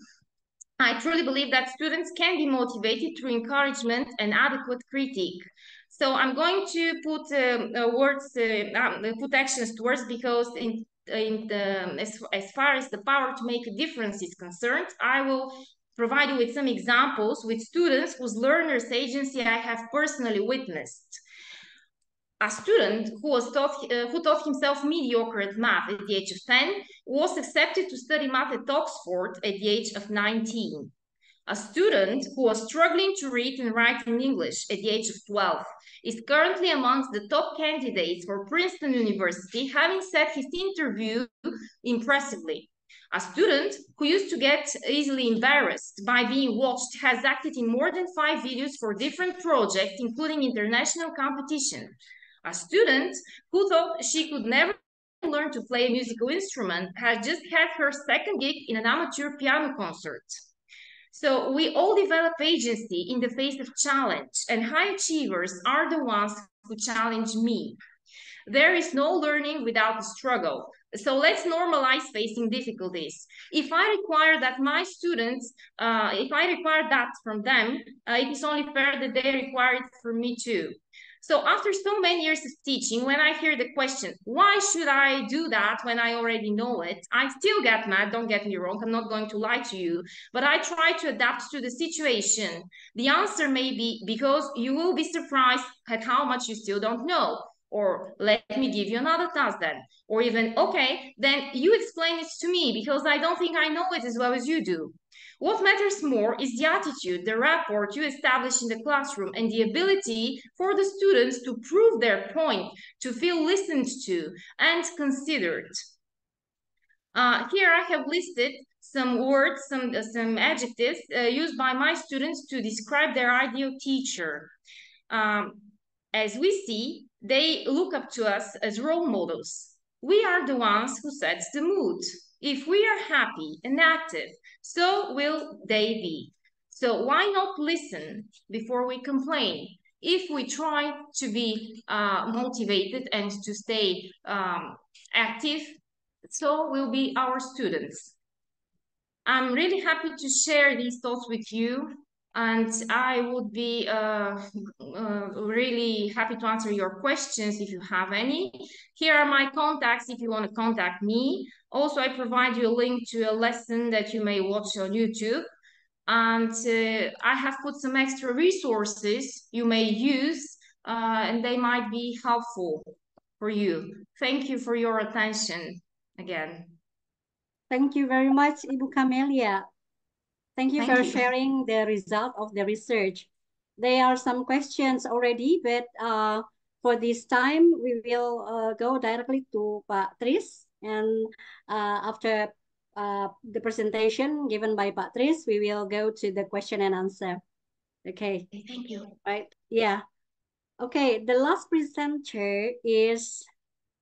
I truly believe that students can be motivated through encouragement and adequate critique. So I'm going to put put actions to words, because as far as the power to make a difference is concerned, I will provide you with some examples with students whose learners agency I have personally witnessed. A student who thought himself mediocre at math at the age of 10 was accepted to study math at Oxford at the age of 19. A student who was struggling to read and write in English at the age of 12 is currently amongst the top candidates for Princeton University, having set his interview impressively. A student who used to get easily embarrassed by being watched has acted in more than 5 videos for different projects, including international competition. A student who thought she could never learn to play a musical instrument has just had her second gig in an amateur piano concert. So we all develop agency in the face of challenge, and high achievers are the ones who challenge me. There is no learning without a struggle. So let's normalize facing difficulties. If I require that my students, if I require that from them, it is only fair that they require it from me too. So after so many years of teaching, when I hear the question, why should I do that when I already know it? I still get mad, don't get me wrong, I'm not going to lie to you, but I try to adapt to the situation. The answer may be because you will be surprised at how much you still don't know. Or let me give you another task then. Or even, okay, then you explain it to me because I don't think I know it as well as you do. What matters more is the attitude, the rapport you establish in the classroom, and the ability for the students to prove their point, to feel listened to and considered. Here I have listed some words, some adjectives used by my students to describe their ideal teacher. As we see, they look up to us as role models. We are the ones who sets the mood. If we are happy and active, so will they be. So why not listen before we complain? If we try to be motivated and to stay active, so will be our students. I'm really happy to share these thoughts with you, and I would be really happy to answer your questions if you have any. Here are my contacts if you want to contact me. Also, I provide you a link to a lesson that you may watch on YouTube. And I have put some extra resources you may use, and they might be helpful for you. Thank you for your attention again. Thank you very much, Ibu Camelia. Thank you for sharing the result of the research. There are some questions already, but for this time, we will go directly to Pak Tris. And after the presentation given by Pak Tris, we will go to the question and answer. Okay. Thank you. Right. Yeah. Okay. The last presenter is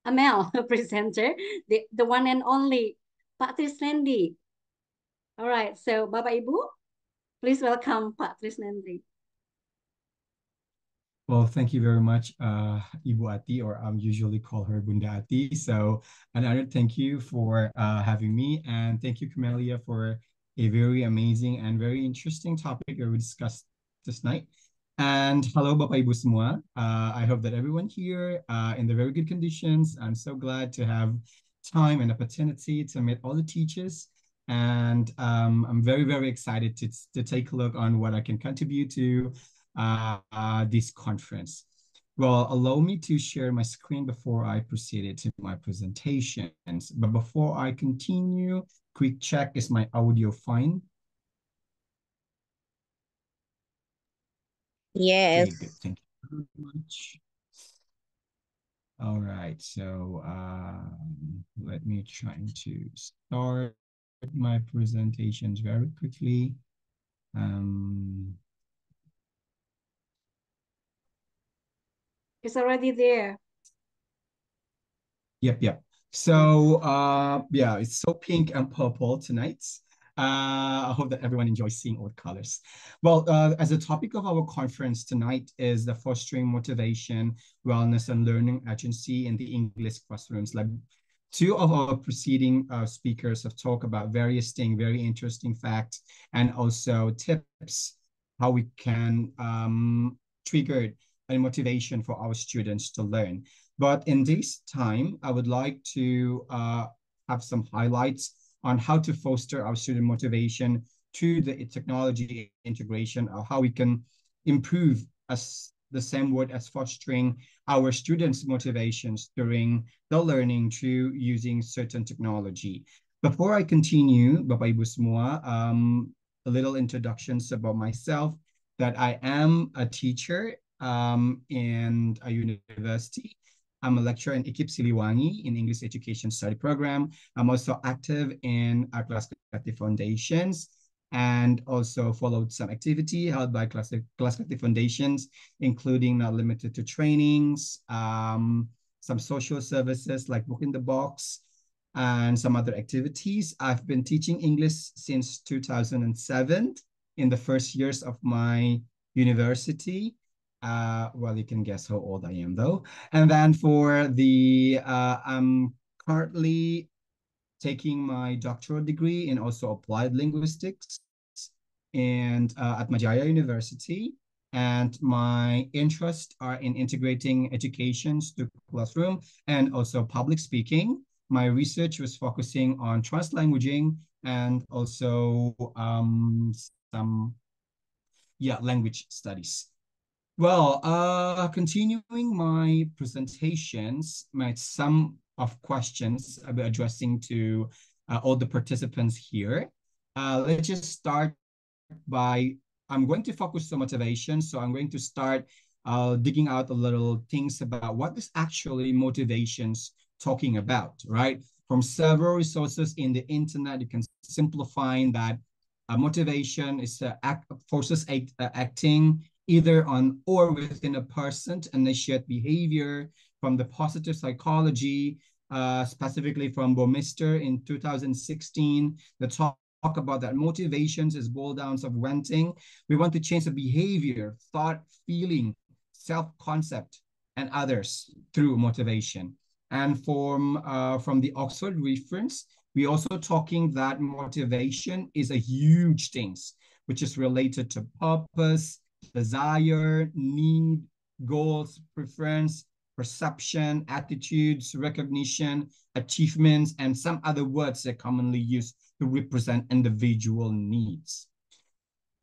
Amel presenter, the one and only Pak Trisnandi. All right. So, Bapak Ibu, please welcome Pak Trisnandi. Well, thank you very much, Ibu Ati, or I'm usually call her Bunda Ati. So another thank you for having me, and thank you, Camelia, for a very amazing and very interesting topic that we discussed this night. And hello, Bapak Ibu semua. I hope that everyone here in the very good conditions. I'm so glad to have time and opportunity to meet all the teachers. And I'm very, very excited to take a look on what I can contribute to this conference. Well, allow me to share my screen before I proceed to my presentations. But before I continue, quick check, is my audio fine? Yes. Okay, good. Thank you very much. All right, so let me try to start my presentations very quickly. It's already there. Yep. So yeah, it's so pink and purple tonight. I hope that everyone enjoys seeing all the colors. Well, as the topic of our conference tonight is the fostering motivation, wellness, and learning agency in the English classrooms. Like two of our preceding speakers have talked about various things, very interesting facts, and also tips how we can trigger a motivation for our students to learn. But in this time, I would like to have some highlights on how to foster our student motivation to the technology integration, or how we can improve as the same word as fostering our students' motivations during the learning through using certain technology. Before I continue, Bapak Ibu semua, a little introductions about myself, that I am a teacher in a university. I'm a lecturer in IKIP Siliwangi in English Education Study Program. I'm also active in our Kelas Kreatif Foundations and also followed some activity held by Kelas Kreatif Foundations, including not limited to trainings, some social services like Book in the Box, and some other activities. I've been teaching English since 2007 in the first years of my university. Well, you can guess how old I am though. And then for the, I'm currently taking my doctoral degree in also applied linguistics and at Majaya University. And my interests are in integrating educations to classroom and also public speaking. My research was focusing on translanguaging and also some language studies. Well, continuing my presentations, some of questions I'll be addressing to all the participants here. Let's just start by, I'm going to focus on motivation. So I'm going to start digging out a little things about what is actually motivations talking about, right? From several resources in the internet, you can simplify that motivation is forces acting either on or within a person to initiate behavior. From the positive psychology, specifically from Baumeister in 2016, the talk about that motivations is boiled down of wanting. We want to change the behavior, thought, feeling, self-concept, and others through motivation. And from the Oxford reference, we also talking that motivation is a huge thing, which is related to purpose, desire, need, goals, preference, perception, attitudes, recognition, achievements, and some other words that are commonly used to represent individual needs.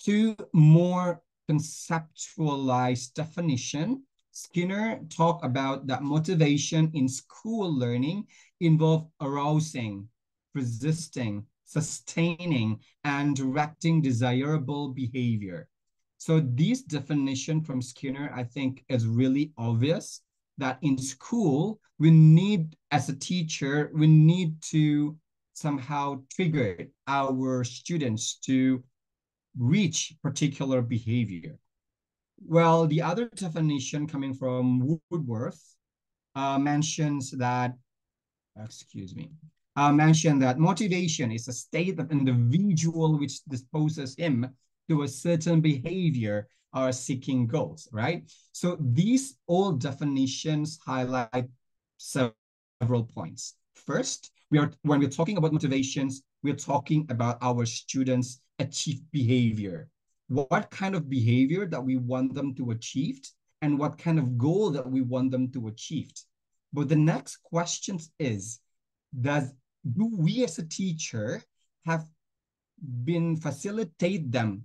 To more conceptualized definition, Skinner talked about that motivation in school learning involve arousing, resisting, sustaining, and directing desirable behavior. So this definition from Skinner, I think, is really obvious that in school, we need, as a teacher, we need to somehow trigger our students to reach particular behavior. Well, the other definition coming from Woodworth mentions that, mentioned that motivation is a state of individual which disposes him to a certain behavior or seeking goals, right? So these all definitions highlight several points. First, when we're talking about motivations, we're talking about our students' achieved behavior. What kind of behavior that we want them to achieve and what kind of goal that we want them to achieve. But the next question is, do we as a teacher have been facilitate them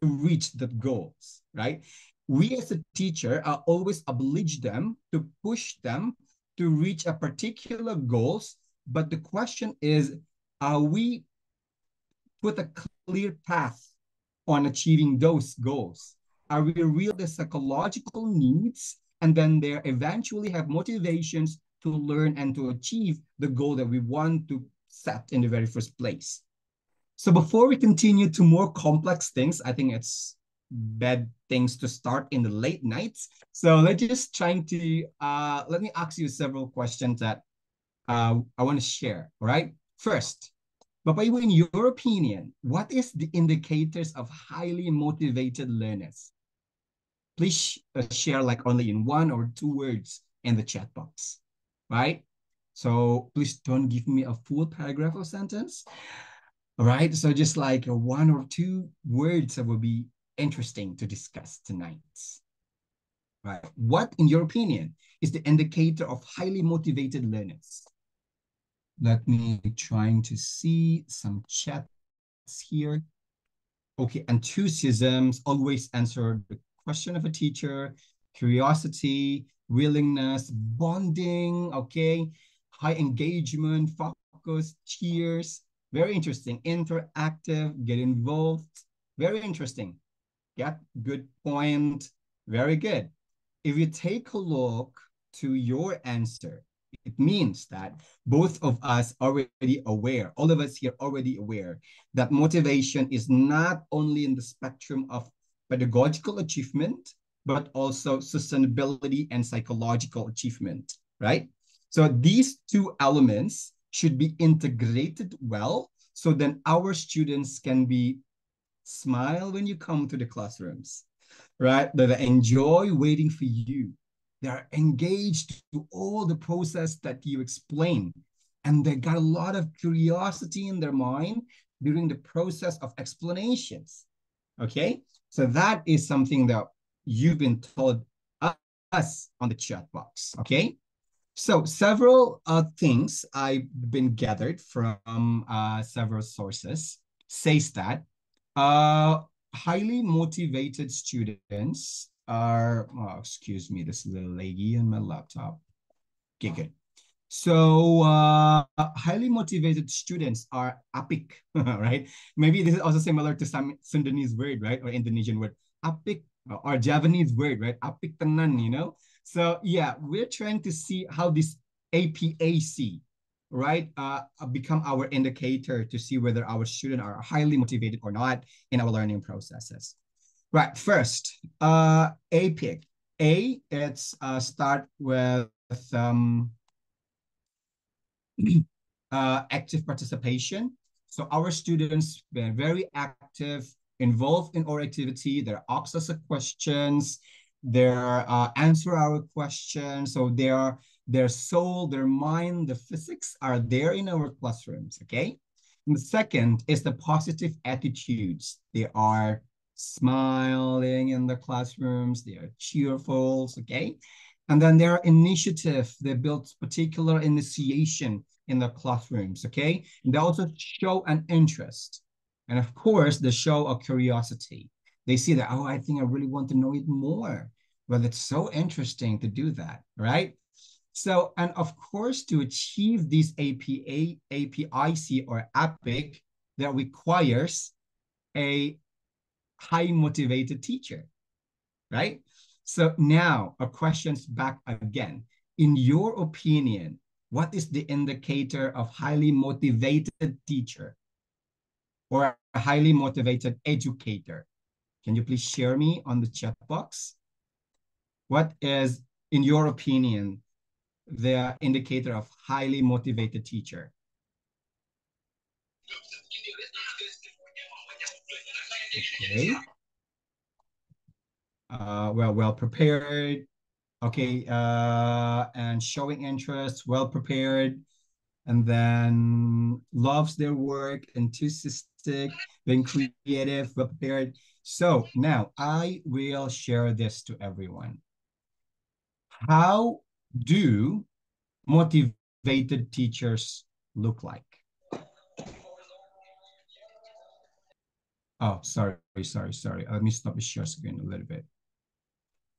to reach the goals, right? We as a teacher are always oblige them to push them to reach a particular goals, but the question is, are we put a clear path on achieving those goals? Are we real the psychological needs and then they eventually have motivations to learn and to achieve the goal that we want to set in the very first place? So before we continue to more complex things, I think it's bad things to start in the late nights. So let's just trying to, let me ask you several questions that I want to share, all right? First, Bapak Ibu, in your opinion, what is the indicators of highly motivated learners? Please share like only in 1 or 2 words in the chat box, right? So please don't give me a full paragraph or sentence. All right, so just like 1 or 2 words that will be interesting to discuss tonight. Right, what, in your opinion, is the indicator of highly motivated learners? Let me trying to see some chats here. Okay, enthusiasms always answer the question of a teacher. curiosity, willingness, bonding, okay, high engagement, focus, cheers, very interesting, interactive, get involved, very interesting. Yeah, good point, very good. If you take a look to your answer, it means that both of us already aware, all of us here already aware that motivation is not only in the spectrum of pedagogical achievement, but also sustainability and psychological achievement, right? So these two elements should be integrated well so then our students can be smile when you come to the classrooms, right? That they enjoy waiting for you. They are engaged to all the process that you explain. And they got a lot of curiosity in their mind during the process of explanations. Okay? So that is something that you've been told us on the chat box. Okay? So several things I've been gathered from several sources says that highly motivated students are, oh, excuse me, this is a little laggy on my laptop. Okay, good. So highly motivated students are apik, right? Maybe this is also similar to some Sundanese word, right? Or Indonesian word, apik, or Javanese word, right? Apik tenan, you know? So yeah, we're trying to see how this APAC, right, become our indicator to see whether our students are highly motivated or not in our learning processes. Right, first, APIC. It's start with active participation. So our students were very active, involved in our activity. They ask us questions. They answer our questions. So their soul, their mind, the physics are there in our classrooms. Okay. And the second is the positive attitudes. They are smiling in the classrooms. They are cheerful. Okay. And then there are initiative. They build particular initiation in the classrooms, okay? And they also show an interest. And of course, they show a curiosity. They see that, oh, I think I really want to know it more. Well, it's so interesting to do that, right? So, and of course, to achieve this APIC or APIC, that requires a high motivated teacher, right? So now a question's back again. In your opinion, what is the indicator of highly motivated teacher or a highly motivated educator? Can you please share me on the chat box? What is, in your opinion, the indicator of highly motivated teacher? Okay. Well prepared. Okay, and showing interest, well prepared, and then loves their work, enthusiastic, being creative, well prepared. So now I will share this to everyone. How do motivated teachers look like? Oh, sorry. Let me stop the share screen a little bit.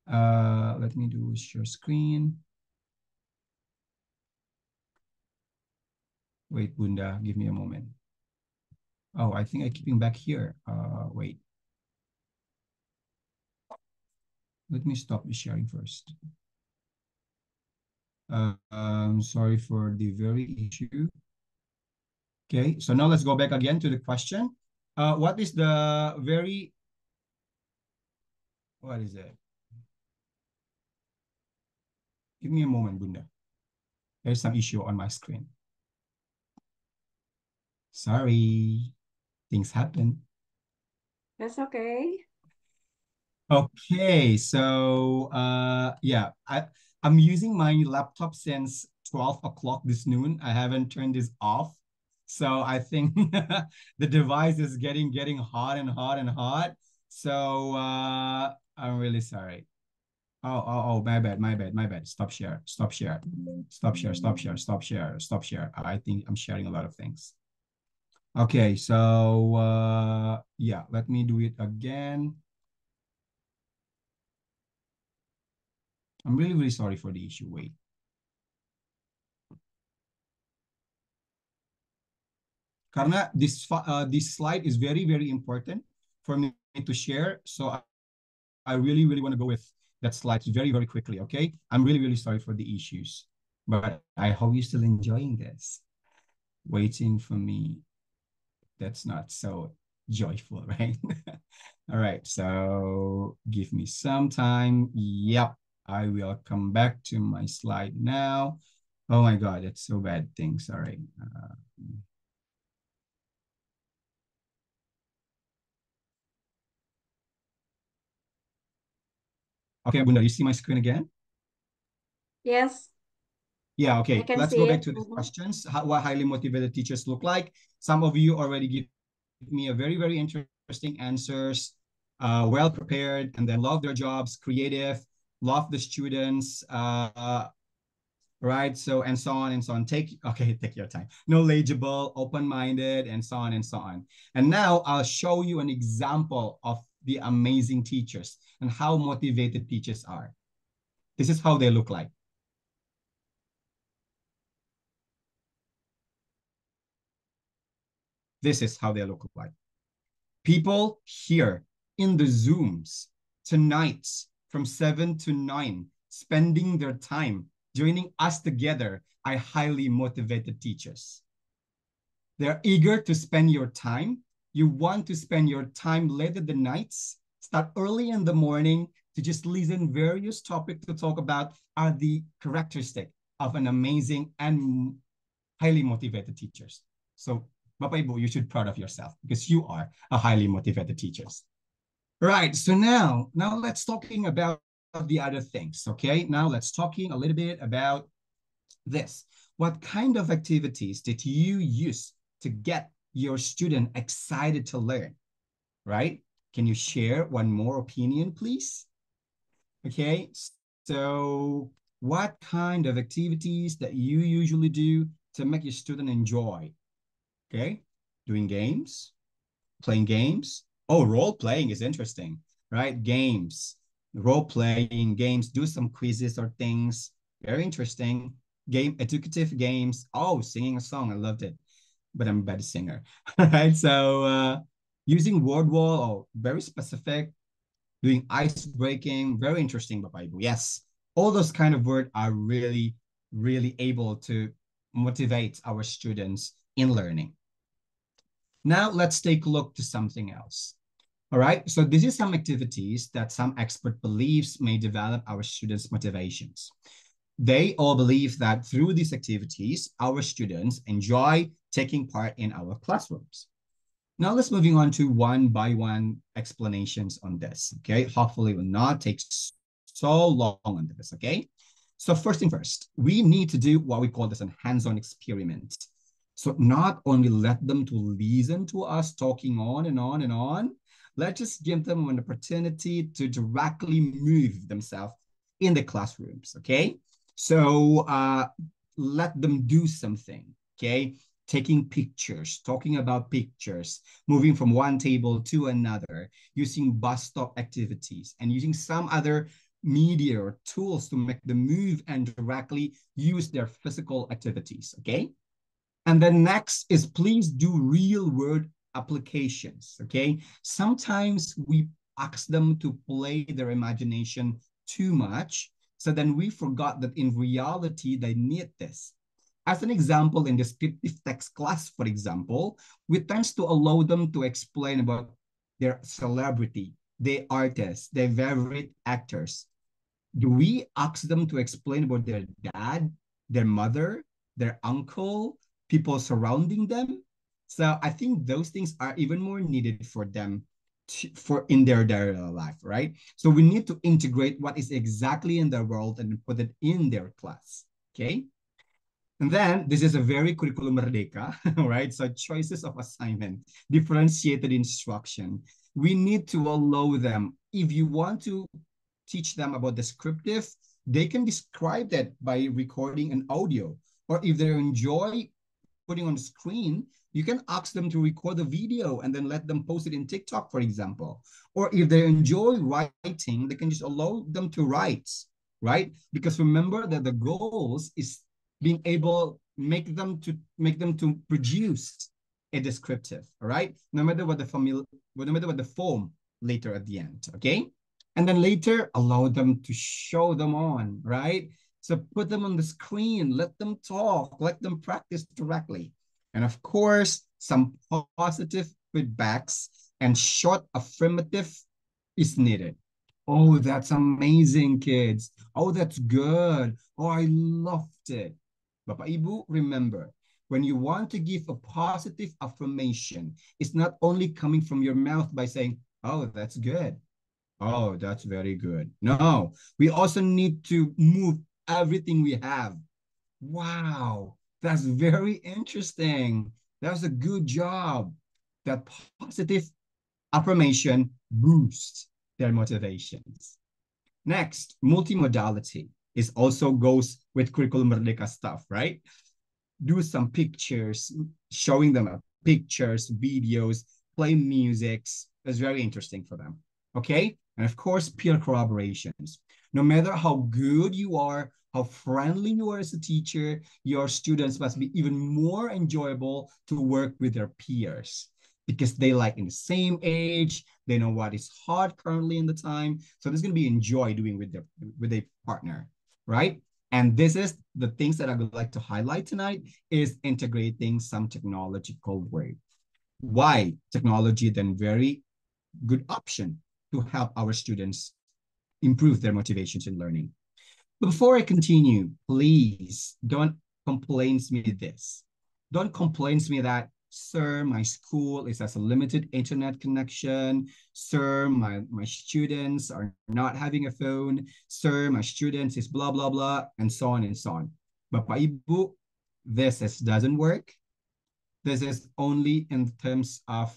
Let me do share screen. Wait, Bunda, give me a moment. Oh, I think I'm keeping back here. Wait. Let me stop the sharing first. Sorry for the very issue. Okay, so now let's go back again to the question. What is the very, what is it? Give me a moment, Bunda. There's some issue on my screen. Sorry, things happen. That's okay. Okay, so yeah, I'm using my laptop since 12 o'clock this noon. I haven't turned this off. So I think the device is getting hot and hot and hot. So I'm really sorry. Oh, my bad. Stop share. I think I'm sharing a lot of things. Okay, so yeah, let me do it again. I'm really, really sorry for the issue. Wait. Karena this slide is very, very important for me to share. So I really, really want to go with that slide very, very quickly, okay? I'm really, really sorry for the issues, but I hope you're still enjoying this. Waiting for me. That's not so joyful, right? All right, so give me some time. Yep, I will come back to my slide now. Oh my God, that's so bad thing, sorry. Okay, Bunda, you see my screen again? Yes. Yeah, I okay. can Let's see go back it. to the questions. What highly motivated teachers look like. Some of you already give me a very, very interesting answers, well prepared, and then love their jobs, creative, love the students, right? So, and so on and so on. Take your time. Knowledgeable, open-minded, and so on and so on. And now I'll show you an example of the amazing teachers and how motivated teachers are. This is how they look like. This is how they look like. People here in the Zooms tonight from 7 to 9, spending their time joining us together are highly motivated teachers. They're eager to spend your time. You want to spend your time late at the nights, start early in the morning to just listen various topics to talk about are the characteristic of an amazing and highly motivated teachers. So Bapak Ibu, you should be proud of yourself because you are a highly motivated teachers. Right, so now let's talking about the other things, okay? Now let's talking a little bit about this. What kind of activities did you use to get your student excited to learn, right? Can you share one more opinion, please? Okay, so what kind of activities that you usually do to make your student enjoy? Okay, doing games, playing games. Oh, role playing is interesting, right? Games, role playing games, do some quizzes or things. Very interesting. Educative games. Oh, singing a song. I loved it, but I'm a bad singer. Right. So using word wall, oh, very specific. Doing ice breaking, very interesting, Bapak Ibu. Yes, all those kind of words are really, really able to motivate our students in learning. Now let's take a look to something else. All right, so this is some activities that some expert believes may develop our students' motivations. They all believe that through these activities, our students enjoy taking part in our classrooms. Now let's moving on to one by one explanations on this, okay? Hopefully it will not take so long on this, okay? So first thing first, we need to do what we call this a hands-on experiment. So not only let them to listen to us talking on and on and on, let's just give them an opportunity to directly move themselves in the classrooms, okay? So let them do something, okay? Taking pictures, talking about pictures, moving from one table to another, using bus stop activities, and using some other media or tools to make them move and directly use their physical activities, okay? And then next is please do real world applications, okay? Sometimes we ask them to play their imagination too much, so then we forgot that in reality, they need this. As an example, in descriptive text class, for example, we tend to allow them to explain about their celebrity, their artists, their favorite actors. Do we ask them to explain about their dad, their mother, their uncle, people surrounding them? So I think those things are even more needed for them for in their daily life, right? So we need to integrate what is exactly in their world and put it in their class, okay? And then this is a very curriculum merdeka, right? So choices of assignment, differentiated instruction. We need to allow them, if you want to teach them about descriptive, they can describe that by recording an audio. Or if they enjoy putting on the screen, you can ask them to record a video and then let them post it in TikTok, for example. Or if they enjoy writing, they can just allow them to write. right? Because remember that the goals is being able make them to produce a descriptive, all right? No matter what no matter what the form later at the end, okay? And then later allow them to show them on, right? So put them on the screen, let them talk, let them practice directly. And of course, some positive feedbacks and short affirmative is needed. Oh, that's amazing, kids. Oh, that's good. Oh, I loved it. Bapak Ibu, remember, when you want to give a positive affirmation, it's not only coming from your mouth by saying, oh, that's good. Oh, that's very good. No, we also need to move everything we have. Wow, that's very interesting. That's a good job. That positive affirmation boosts their motivations. Next, multimodality is also goes with Curriculum Merdeka stuff, right? Do some pictures, showing them pictures, videos, play musics. That's very interesting for them. Okay? And of course, peer collaborations. No matter how good you are, how friendly you are as a teacher, your students must be even more enjoyable to work with their peers because they like in the same age, they know what is hard currently in the time. So there's going to be enjoy doing with a partner, right? And this is the things that I would like to highlight tonight is integrating some technological way. Why technology then very good option to help our students improve their motivations in learning. Before I continue, please don't complain to me this. Don't complain to me that, sir, my school is as a limited internet connection. Sir, my students are not having a phone. Sir, my students is blah, blah, blah, and so on and so on. Bapak Ibu, doesn't work. This is only in terms of,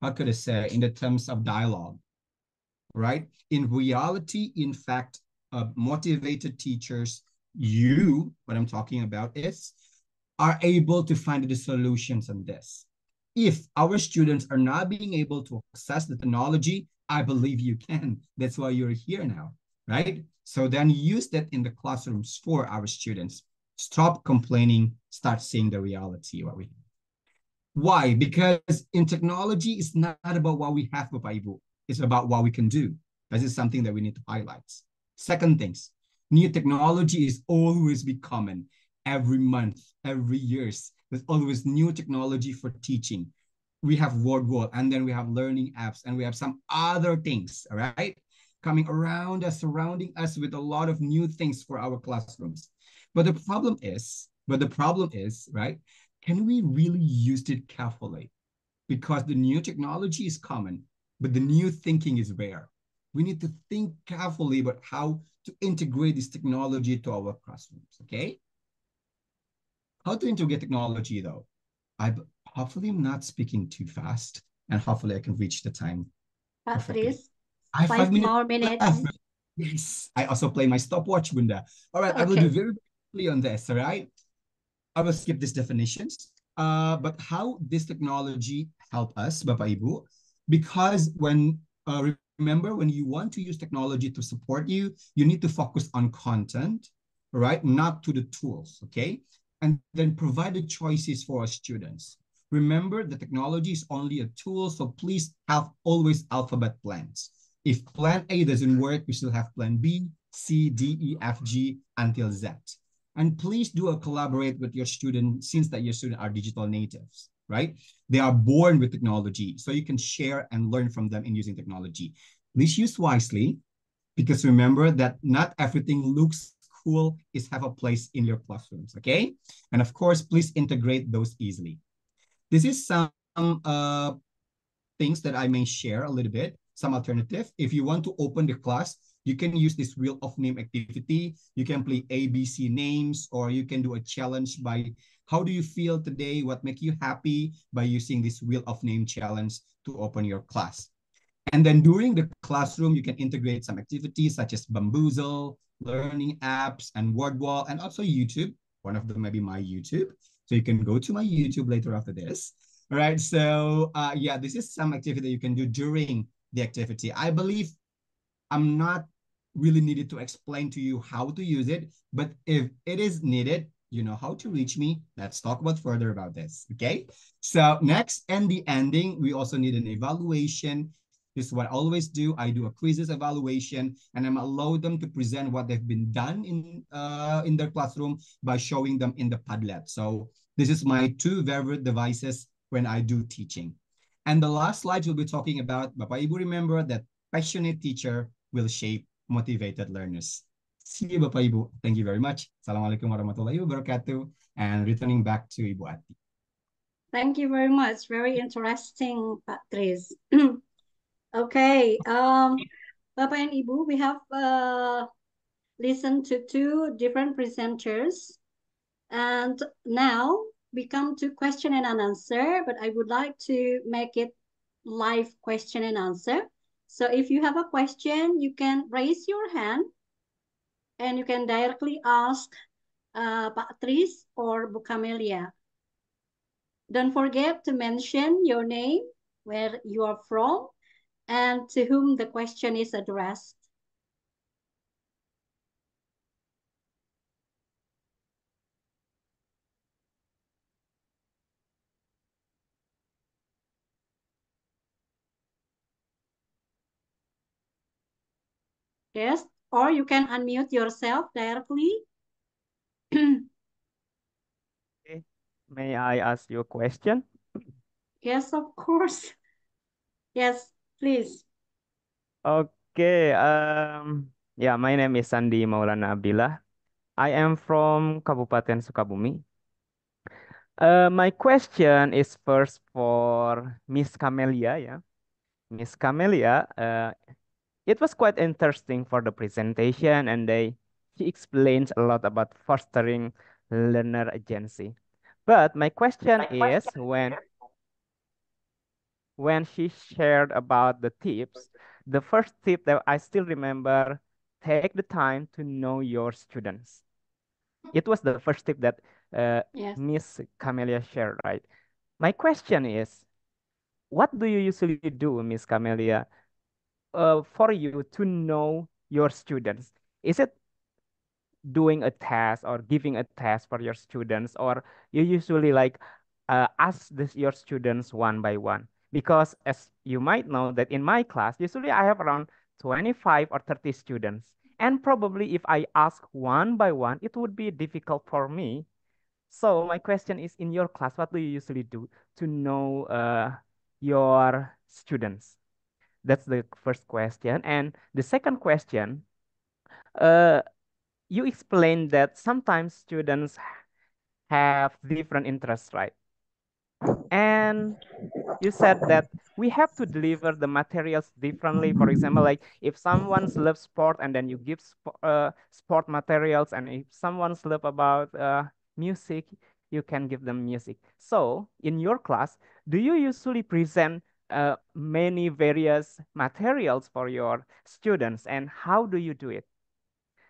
how could I say, in the terms of dialogue, right? In reality, in fact, motivated teachers, what I'm talking about is, are able to find the solutions on this. If our students are not being able to access the technology, I believe you can. That's why you're here now, right? So then use that in the classrooms for our students. Stop complaining, start seeing the reality what we have. Why? Because in technology, it's not about what we have, Bapak Ibu. It's about what we can do. This is something that we need to highlight. Second things, new technology is always becoming every month, every years. There's always new technology for teaching. We have WordWall, and then we have learning apps, and we have some other things, all right? Coming around us, surrounding us with a lot of new things for our classrooms. But the problem is, right? Can we really use it carefully? Because the new technology is common, but the new thinking is rare. We need to think carefully about how to integrate this technology to our classrooms, okay? How to integrate technology though? Hopefully I'm not speaking too fast and hopefully I can reach the time perfectly. Please, I have 5 more minutes. Yes, I also play my stopwatch, Bunda. All right, okay. I will do very quickly on this, all right? I will skip these definitions. But how this technology help us, Bapak Ibu? Because remember, when you want to use technology to support you, you need to focus on content, right? Not to the tools, okay? And then provide the choices for our students. Remember, the technology is only a tool, so please have always alphabet plans. If plan A doesn't work, we still have plan B, C, D, E, F, G, until Z. And please do collaborate with your student since that your students are digital natives, right? They are born with technology, so you can share and learn from them in using technology. Please use wisely, because remember that not everything looks cool is have a place in your classrooms, okay? And of course, please integrate those easily. This is some things that I may share a little bit, some alternative. If you want to open the class, you can use this wheel of name activity. You can play ABC names, or you can do a challenge by how do you feel today? What make you happy by using this wheel of name challenge to open your class. And then during the classroom, you can integrate some activities such as Bamboozle, learning apps, and WordWall, and also YouTube. One of them may be my YouTube. So you can go to my YouTube later after this. All right, so yeah, this is some activity you can do during the activity. I believe I'm not really needed to explain to you how to use it. But if it is needed, you know how to reach me. Let's talk about further about this. Okay. So next, and the ending, we also need an evaluation. This is what I always do. I do a quizzes evaluation, and I'm allow them to present what they've been done in their classroom by showing them in the Padlet. So this is my two favorite devices when I do teaching. And the last slides we'll be talking about, Bapak Ibu remember that passionate teacher will shape motivated learners. See you, Bapak Ibu. Thank you very much. Assalamualaikum warahmatullahi wabarakatuh. And returning back to Ibu Ati. Thank you very much. Very interesting, Pak Tris. Okay, Bapak and Ibu, we have listened to two different presenters. And now we come to question and answer, but I would like to make it live question and answer. So if you have a question, you can raise your hand and you can directly ask Pak Tris or Bu Camelia. Don't forget to mention your name, where you are from, and to whom the question is addressed. Yes, or you can unmute yourself directly. Okay. May I ask you a question? Yes, of course. Yes, please. Okay. Yeah, my name is Sandi Maulana Abdillah. I am from Kabupaten Sukabumi. My question is first for Miss Camelia. Yeah, Miss Camelia. It was quite interesting for the presentation, and she explains a lot about fostering learner agency. But my question is, when she shared about the tips, the first tip that I still remember, take the time to know your students. It was the first tip that Yes. Miss Camelia shared, right? My question is, what do you usually do, Miss Camelia, for you to know your students? Is it doing a test or giving a test for your students, or you usually like ask your students one by one? Because as you might know that in my class, usually I have around 25 or 30 students. And probably if I ask one by one, it would be difficult for me. So my question is, in your class, what do you usually do to know your students? That's the first question. And the second question, you explained that sometimes students have different interests, right? And you said that we have to deliver the materials differently. For example, like if someone's loves sport and then you give sport materials, and if someone's love about music, you can give them music. So in your class, do you usually present many various materials for your students, and how do you do it?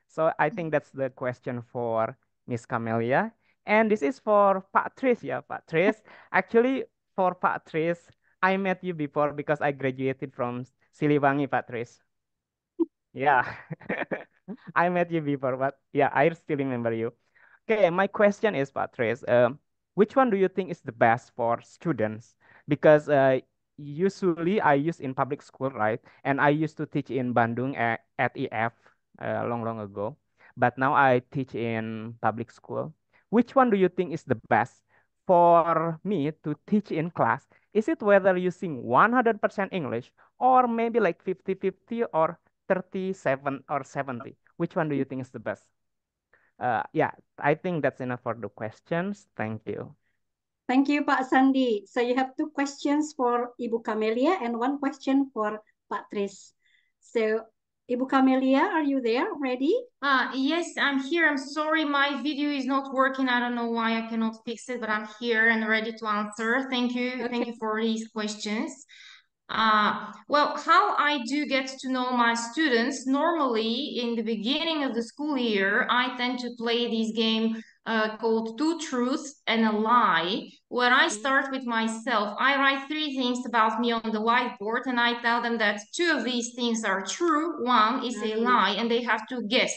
So I think that's the question for Miss Camelia. And this is for Pak Tris, yeah, Pak Tris. Actually, for Pak Tris, I met you before because I graduated from Siliwangi, Pak Tris. Yeah, I met you before, but yeah, I still remember you. Okay, my question is, Pak Tris, which one do you think is the best for students? Because usually I use in public school, right? And I used to teach in Bandung at EF long ago. But now I teach in public school. Which one do you think is the best for me to teach in class? Is it whether using 100% English or maybe like 50-50 or 37 or 70? Which one do you think is the best? Yeah, I think that's enough for the questions. Thank you. Thank you, Pak Sandi. So you have two questions for Ibu Camelia and one question for Pak Tris. So Ibu Camelia, are you there? Ready? Yes, I'm here. I'm sorry, my video is not working. I don't know why I cannot fix it, but I'm here and ready to answer. Thank you. Okay. Thank you for these questions. Well, how I do get to know my students, normally in the beginning of the school year, I tend to play this game called Two Truths and a Lie, where I start with myself. I write 3 things about me on the whiteboard, and I tell them that 2 of these things are true, 1 is a lie, and they have to guess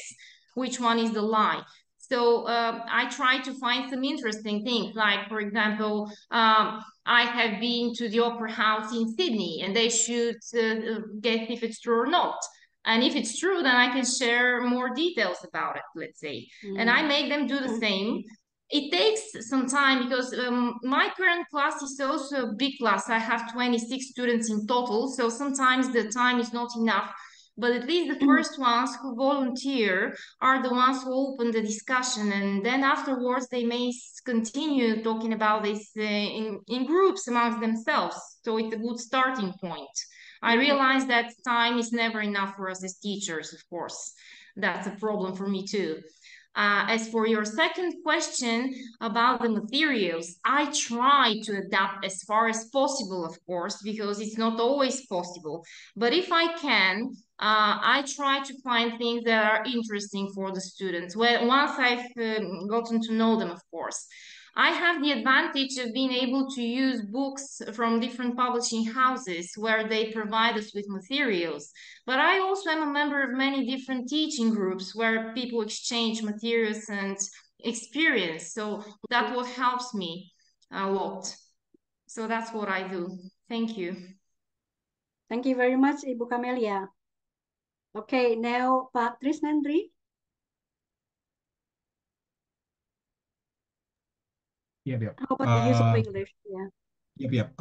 which one is the lie. So I try to find some interesting things, like, for example, I have been to the Opera House in Sydney, and they should guess if it's true or not. And if it's true, then I can share more details about it, let's say. And I make them do the same. It takes some time because my current class is also a big class. I have 26 students in total, so sometimes the time is not enough. But at least the first ones who volunteer are the ones who open the discussion, and then afterwards they may continue talking about this in groups amongst themselves. So it's a good starting point. I realize that time is never enough for us as teachers, of course. That's a problem for me too. As for your second question about the materials, I try to adapt as far as possible, of course, because it's not always possible. But if I can, I try to find things that are interesting for the students. Well, once I've gotten to know them, of course. I have the advantage of being able to use books from different publishing houses where they provide us with materials. But I also am a member of many different teaching groups where people exchange materials and experience. So that what helps me a lot. So that's what I do. Thank you. Thank you very much, Ibu Camelia. Okay, now Pak Trisnandri. Yep. How about the use of English? Yeah. Yep.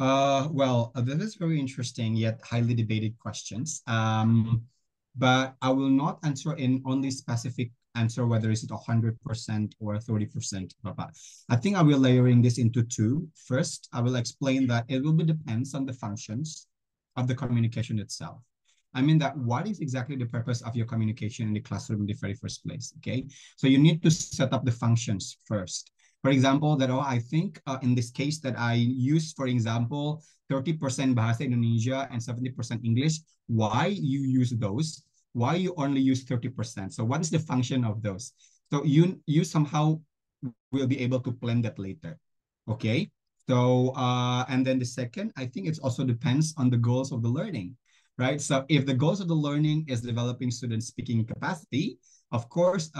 Well, that is very interesting yet highly debated questions. But I will not answer in only specific answer whether is it 100% or 30%. I think I will layering this into 2. First, I will explain that it will be depends on the functions of the communication itself. I mean that what is exactly the purpose of your communication in the classroom in the very first place, okay? So you need to set up the functions first. For example, that I think in this case that I use, for example, 30% Bahasa Indonesia and 70% English. Why you use those? Why you only use 30%? So what is the function of those? So you somehow will be able to plan that later, okay? So and then the second, I think it also depends on the goals of the learning, right? So if the goals of the learning is developing student speaking capacity, of course,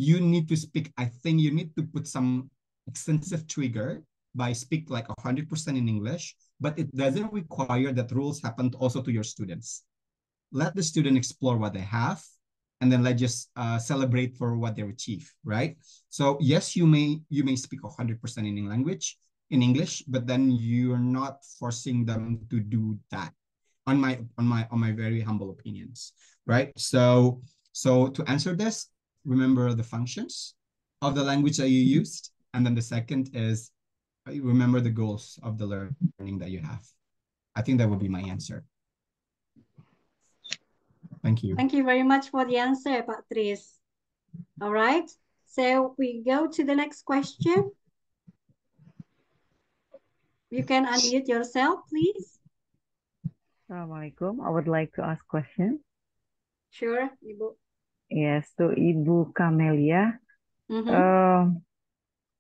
you need to speak. I think you need to put some extensive trigger by speak like 100% in English, but it doesn't require that rules happen also to your students. Let the student explore what they have, and then let's just celebrate for what they achieve, right? So yes, you may speak 100% in English, but then you're not forcing them to do that. On my very humble opinions, right? So to answer this, remember the functions of the language that you used. And then the second is remember the goals of the learning that you have. I think that would be my answer. Thank you. Thank you very much for the answer, Pak Tris. All right, so we go to the next question. You can unmute yourself, please. Assalamualaikum. I would like to ask question. Sure, Ibu. Yes, to Ibu Camelia.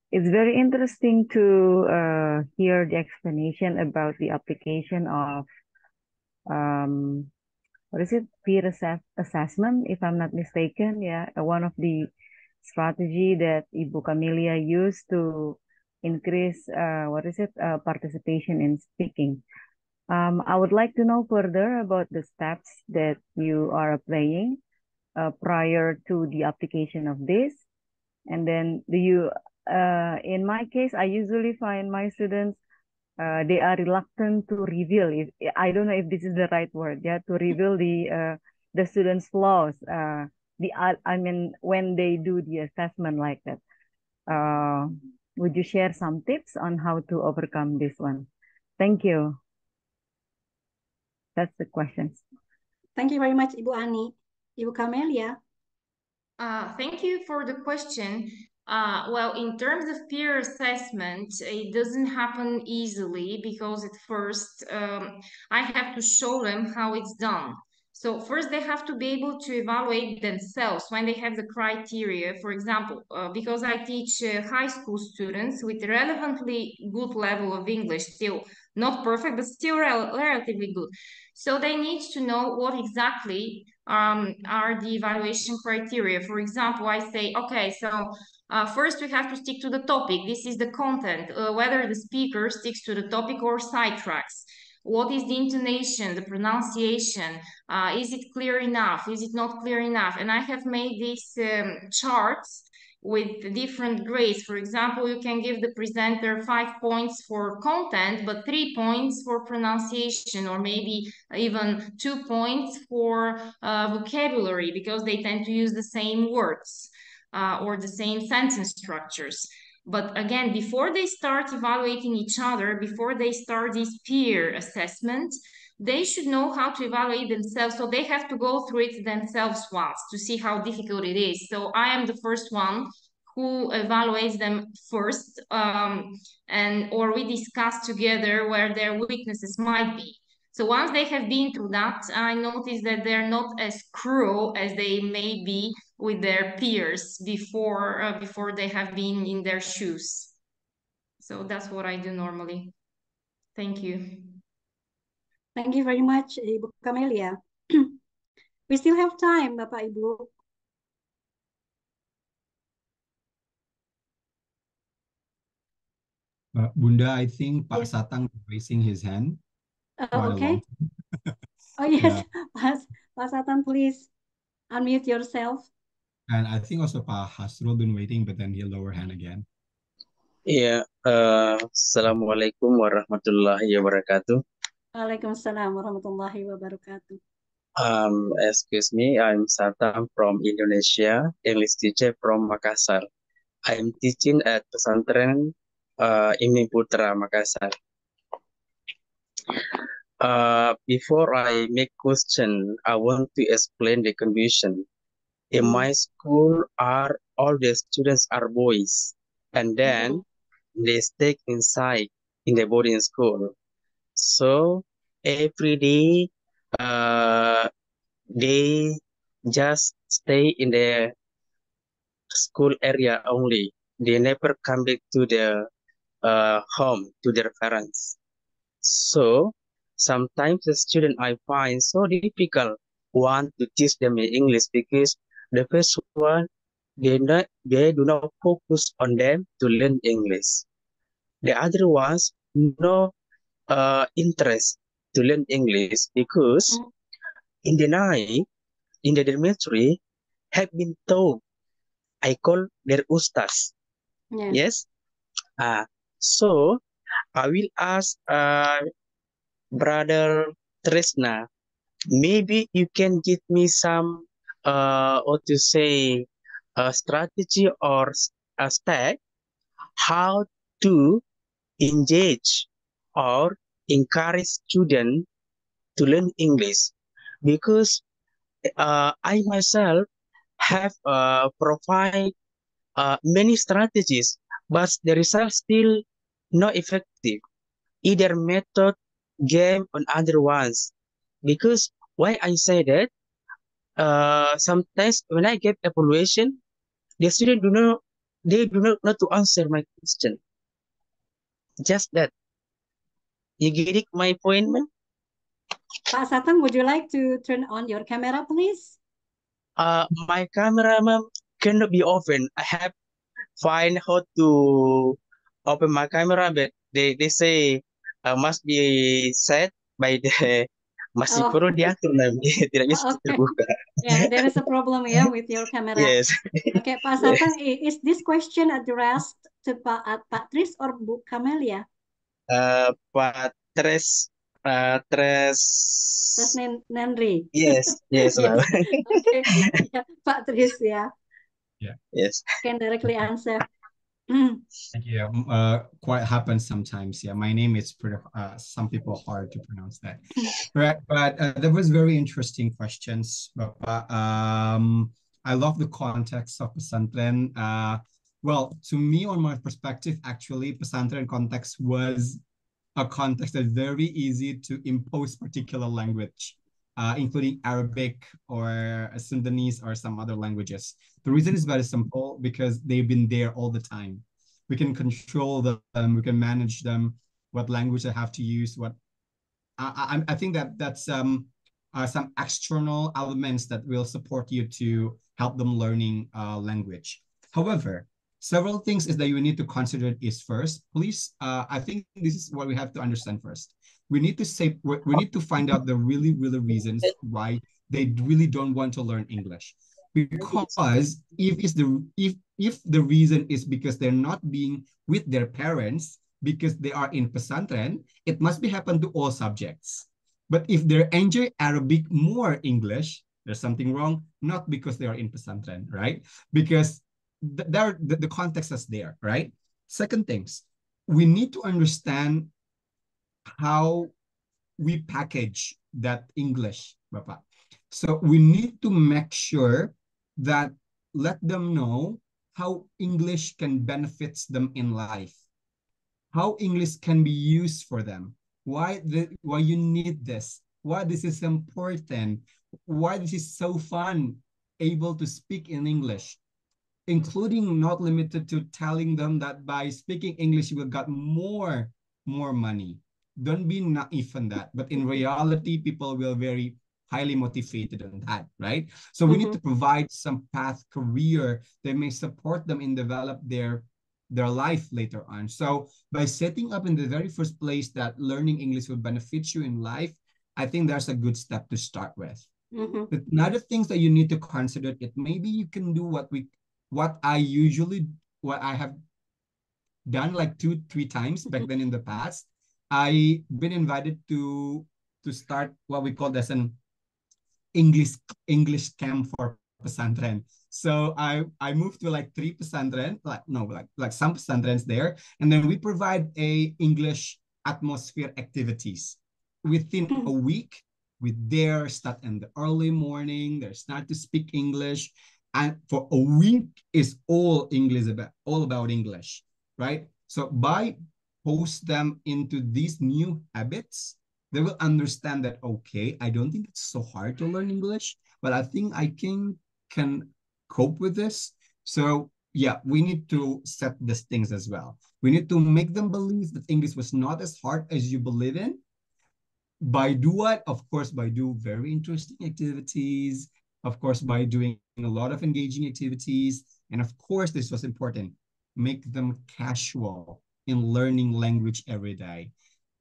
It's very interesting to hear the explanation about the application of what is it, peer assessment, if I'm not mistaken. Yeah, one of the strategy that Ibu Camelia used to increase participation in speaking. I would like to know further about the steps that you are applying prior to the application of this. And then do you, in my case, I usually find my students, they are reluctant to reveal, I don't know if this is the right word, yeah, to reveal the students' flaws. I mean, when they do the assessment like that. Would you share some tips on how to overcome this one? Thank you. That's the questions. Thank you very much, Ibu Ani. Ibu Camelia. Thank you for the question. Well, in terms of peer assessment, it doesn't happen easily because at first I have to show them how it's done. So first they have to be able to evaluate themselves when they have the criteria. For example, because I teach high school students with relevantly good level of English, still not perfect, but still relatively good. So they need to know what exactly are the evaluation criteria. For example, I say, okay, so first, we have to stick to the topic. This is the content, whether the speaker sticks to the topic or sidetracks. What is the intonation, the pronunciation? Is it clear enough? Is it not clear enough? And I have made these charts with different grades. For example, you can give the presenter 5 points for content, but 3 points for pronunciation, or maybe even 2 points for vocabulary, because they tend to use the same words. Or the same sentence structures. But again, before they start evaluating each other, before they start this peer assessment, they should know how to evaluate themselves. So they have to go through it themselves once to see how difficult it is. So I am the first one who evaluates them first, or we discuss together where their weaknesses might be. So once they have been through that, I notice that they're not as cruel as they may be with their peers before they have been in their shoes. So that's what I do normally. Thank you. Thank you very much, Ibu Camelia. We still have time, Bapak Ibu. Bunda, I think Pak Yes. Satang is raising his hand. Okay. Oh, yes. Pak Satan, please unmute yourself. And I think also Pak Hasrul been waiting, but then he'll lower hand again. Iya, Assalamualaikum warahmatullahi wabarakatuh. Waalaikumsalam warahmatullahi wabarakatuh. Excuse me, I'm Satang from Indonesia, English teacher from Makassar. I'm teaching at Pesantren Imni Putra, Makassar. Before I make question, I want to explain the confusion. In my school, all the students are boys, and then they stay inside in the boarding school. So every day, they just stay in the school area only. They never come back to their home, to their parents. So sometimes the student I find so difficult want to teach them in English because the first one, they do not focus on them to learn English. The other ones no interest to learn English because in the night, in the dormitory, have been told, I call their ustas. Yes. So I will ask Brother Tresna, maybe you can give me some what to say strategy or a step how to engage or encourage students to learn English, because I myself have provide many strategies, but the results still not effective. Either method, game, or other ones. Because why I say that? Sometimes when I get evaluation, the student do not know to answer my question. Just that. You get it, my point, man? Pak Satang, would you like to turn on your camera, please? My camera, ma'am, cannot be open. I have find how to open my camera, but they say must be set by the masih perlu diatur, ma'am. Tidak bisa terbuka. Yeah, there is a problem with your camera. Yes. Okay, Pak Satang, is this question addressed to Pak Tris or Bu Camelia? Pak Tres Nandri. Yes, ma'am. Okay, yeah, Pak Tris, Yeah. Yes. Can directly answer. Thank you. Quite happens sometimes. Yeah, my name is pretty. Some people hard to pronounce that. Right, but that was very interesting questions. Bapak. I love the context of pesantren. Well, to me, on my perspective, actually, pesantren context was a context that's very easy to impose particular language, including Arabic or Sundanese or some other languages. The reason is very simple because they've been there all the time. We can control them, we can manage them, what language they have to use, what I think that's some external elements that will support you to help them learning language. However, several things is that you need to consider is first, please. I think this is what we have to understand first. We need to say we need to find out the really reasons why they really don't want to learn English. Because if the reason is because they're not being with their parents because they are in pesantren, it must be happen to all subjects. But if they enjoy Arabic more English, there's something wrong, not because they are in pesantren, right? Because the context is there, right? Second things, we need to understand how we package that English, Bapak. So we need to make sure that let them know how English can benefits them in life, how English can be used for them, why you need this, why this is important, why this is so fun able to speak in English, including not limited to telling them that by speaking English you will get more money. Don't be naive on that, but in reality people will very highly motivated on that, right? So we need to provide some path career that may support them in develop their life later on. So by setting up in the very first place that learning English will benefit you in life, I think that's a good step to start with. Another things that you need to consider, it maybe you can do what I have done like 2-3 times back then in the past. I been invited to start what we call as an English camp for pesantren. So I moved to like 3 pesantren, like some pesantrens there, and then we provide a English atmosphere activities within a week. With their start in the early morning, they start to speak English, and for a week is all about English, right? So by post them into these new habits, they will understand that, okay, I don't think it's so hard to learn English, but I think I can cope with this. So yeah, we need to set these things as well. We need to make them believe that English was not as hard as you believe in. By do what? Of course, by do very interesting activities. Of course, by doing a lot of engaging activities. And of course, this was important. Make them casual in learning language every day.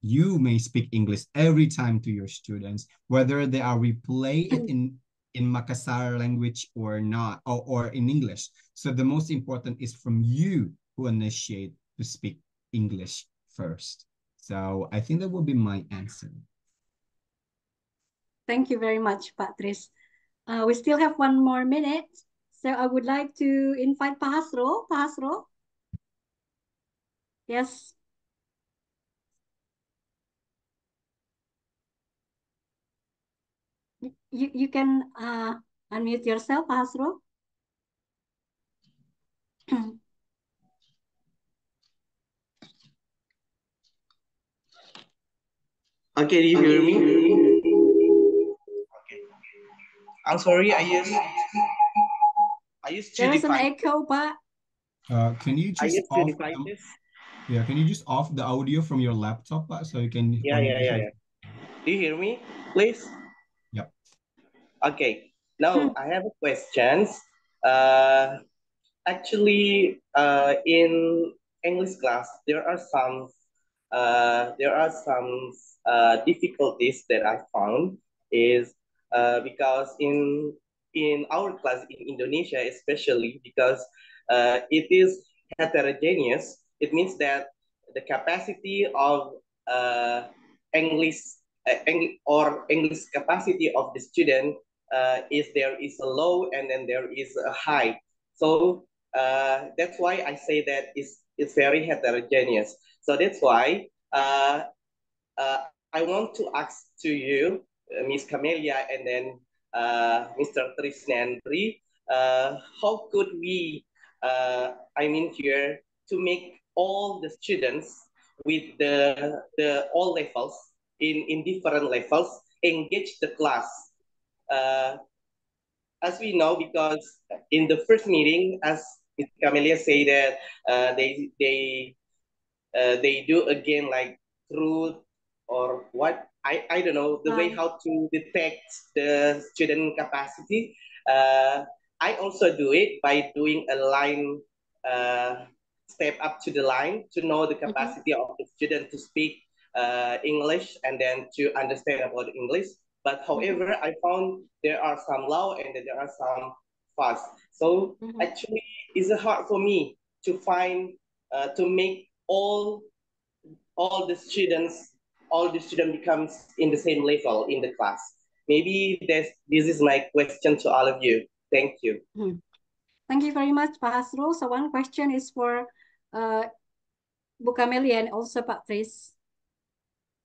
You may speak English every time to your students, whether they are replay it in Makassar language or not, or in English. So the most important is from you who initiate to speak English first. So I think that will be my answer. Thank you very much, Pak Tris. We still have 1 more minute. So I would like to invite Pak Hasro. Pak Hasro? Yes. You can unmute yourself, Pak Hasro. Okay, do you hear me? Okay. I'm sorry, I used There two is an devices. echo, Pak. Can you I just used two off devices. can you just off the audio from your laptop, so you can Yeah. Do you hear me, please? Yep. Okay. Now I have a questions. Actually, in English class, there are some difficulties that I found is because in our class in Indonesia, especially because it is heterogeneous. It means that the capacity of English English capacity of the student is there is a low and then there is a high. So that's why I say that it's very heterogeneous. So that's why I want to ask to you, Miss Camelia, and then Mr. Trisnandri, how could we I mean here, to make all the students with the all levels in different levels engage the class. Uh, as we know, because in the first meeting, as Camelia said that they do again like truth or what I don't know the way how to detect the student capacity. Uh, I also do it by doing a line step up to the line to know the capacity of the student to speak English and then to understand about English. But however, I found there are some low and then there are some fast. So actually, it's hard for me to find to make all the students becomes in the same level in the class. Maybe this is my question to all of you. Thank you. Thank you very much, Pak Hasrul. So one question is for Bu Camelia and also Pak Tris.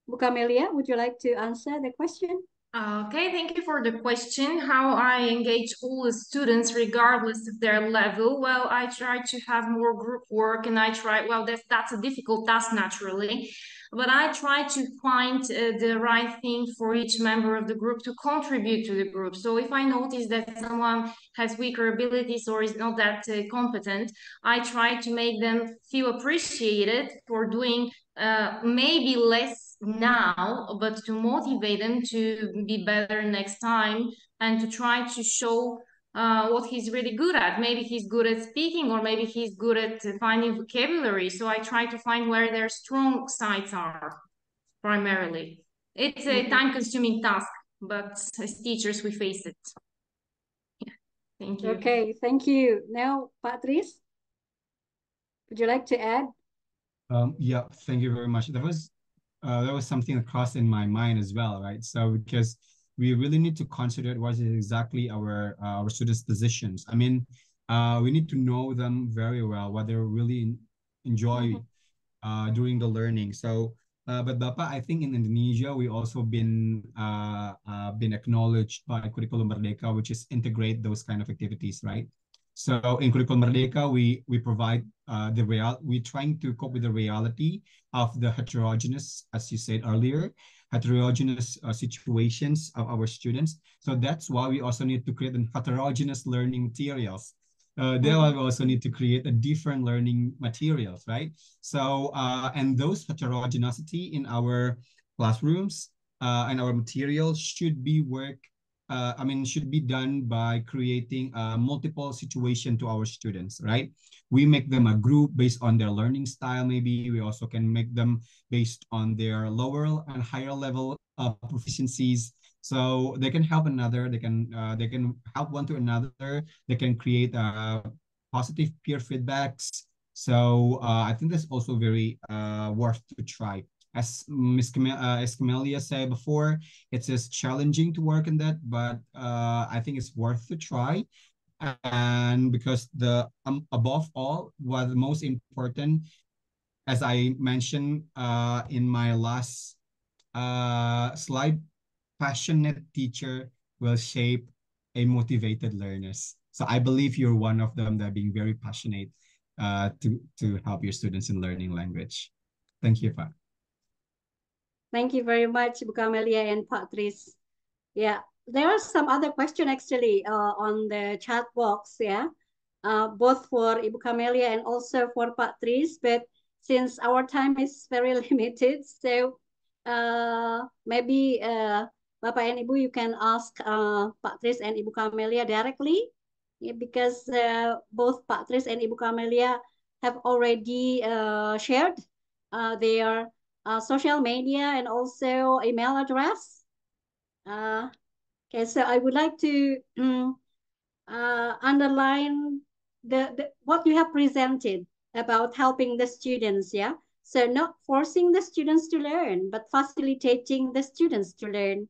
Bu Camelia, would you like to answer the question? Okay, thank you for the question. How I engage all the students regardless of their level? Well, I try to have more group work and well, that's a difficult task naturally, but I try to find the right thing for each member of the group to contribute to the group. So if I notice that someone has weaker abilities or is not that competent, I try to make them feel appreciated for doing maybe less now, but to motivate them to be better next time and to try to show what he's really good at. Maybe he's good at speaking, or maybe he's good at finding vocabulary. So I try to find where their strong sides are primarily. It's a time-consuming task, but as teachers, we face it. Yeah. Thank you. Okay, thank you. Now, Pak Tris, would you like to add? Yeah, thank you very much. That was something that crossed in my mind as well, right? So because we really need to consider what is exactly our students' positions. I mean, we need to know them very well, what they really enjoy during the learning. So, but Bapak, I think in Indonesia we also been acknowledged by Kurikulum Merdeka, which is integrate those kind of activities, right? So in Kurikulum Merdeka, we provide we're trying to cope with the reality of the heterogeneous, as you said earlier, heterogeneous situations of our students. So that's why we also need to create heterogeneous learning materials. There we also need to create a different learning materials, right? So, and those heterogeneity in our classrooms and our materials should be should be done by creating multiple situation to our students, right? We make them a group based on their learning style. Maybe we also can make them based on their lower and higher level of proficiencies. So they can help another. They can help one to another. They can create positive peer feedbacks. So I think that's also very worth to try. As Camelia said before, it's just challenging to work on that, but I think it's worth to try. And because the above all, what the most important, as I mentioned in my last slide, passionate teacher will shape a motivated learners. So I believe you're one of them that are being very passionate to help your students in learning language. Thank you, Pak. Thank you very much, Bu Camelia and Pak Tris. Yeah, there are some other questions actually on the chat box, yeah, both for Ibu Camelia and also for Pak Tris, but since our time is very limited, so maybe Bapak and Ibu, you can ask Pak Tris and Ibu Camelia directly, yeah, because both Pak Tris and Ibu Camelia have already shared their social media and also email address. Okay, so I would like to underline what you have presented about helping the students, yeah? So not forcing the students to learn, but facilitating the students to learn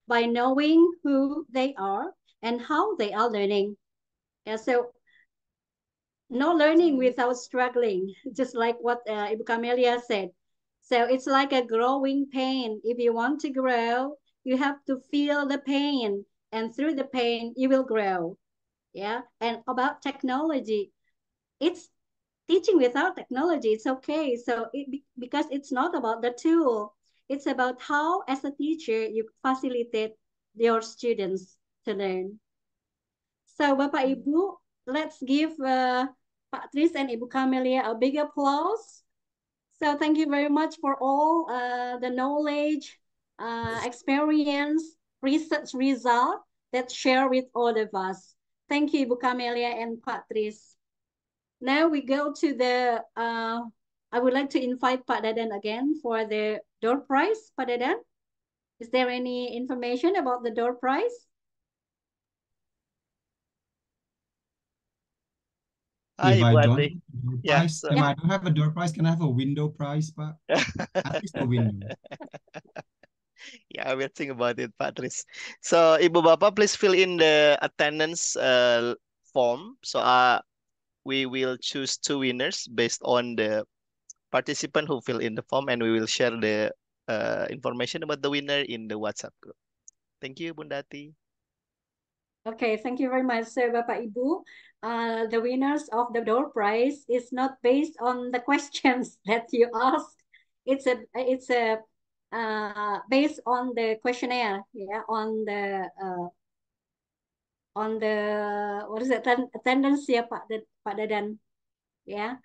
by knowing who they are and how they are learning. Yeah, so no learning without struggling, just like what Ibu Camelia said. So it's like a growing pain. If you want to grow, you have to feel the pain, and through the pain, you will grow. Yeah. And about technology, it's teaching without technology. It's okay. So because it's not about the tool, it's about how, as a teacher, you facilitate your students to learn. So, Bapak Ibu, let's give Pak Tris and Ibu Camelia a big applause. So, thank you very much for all the knowledge, experience, research result that share with all of us. Thank you, Ibu Camelia and Pak Tris. Now we go to the, I would like to invite Pak Dadan again for the door prize. Pak Dadan, is there any information about the door prize? Hi, If I Ibu don't Ati. have a door Yeah, prize, so if I don't have a door prize, can I have a window prize, Pak? At least a window. yeah, we'll think about it, Patrice. So, Ibu Bapak, please fill in the attendance form. So, we will choose 2 winners based on the participant who fill in the form, and we will share the information about the winner in the WhatsApp group. Thank you, Bunda Ati. Okay, thank you very much, Sir Bapak Ibu. The winners of the door prize is not based on the questions that you asked. It's a based on the questionnaire, yeah, on the what is it, attendance, yeah, Pak Dadan, yeah.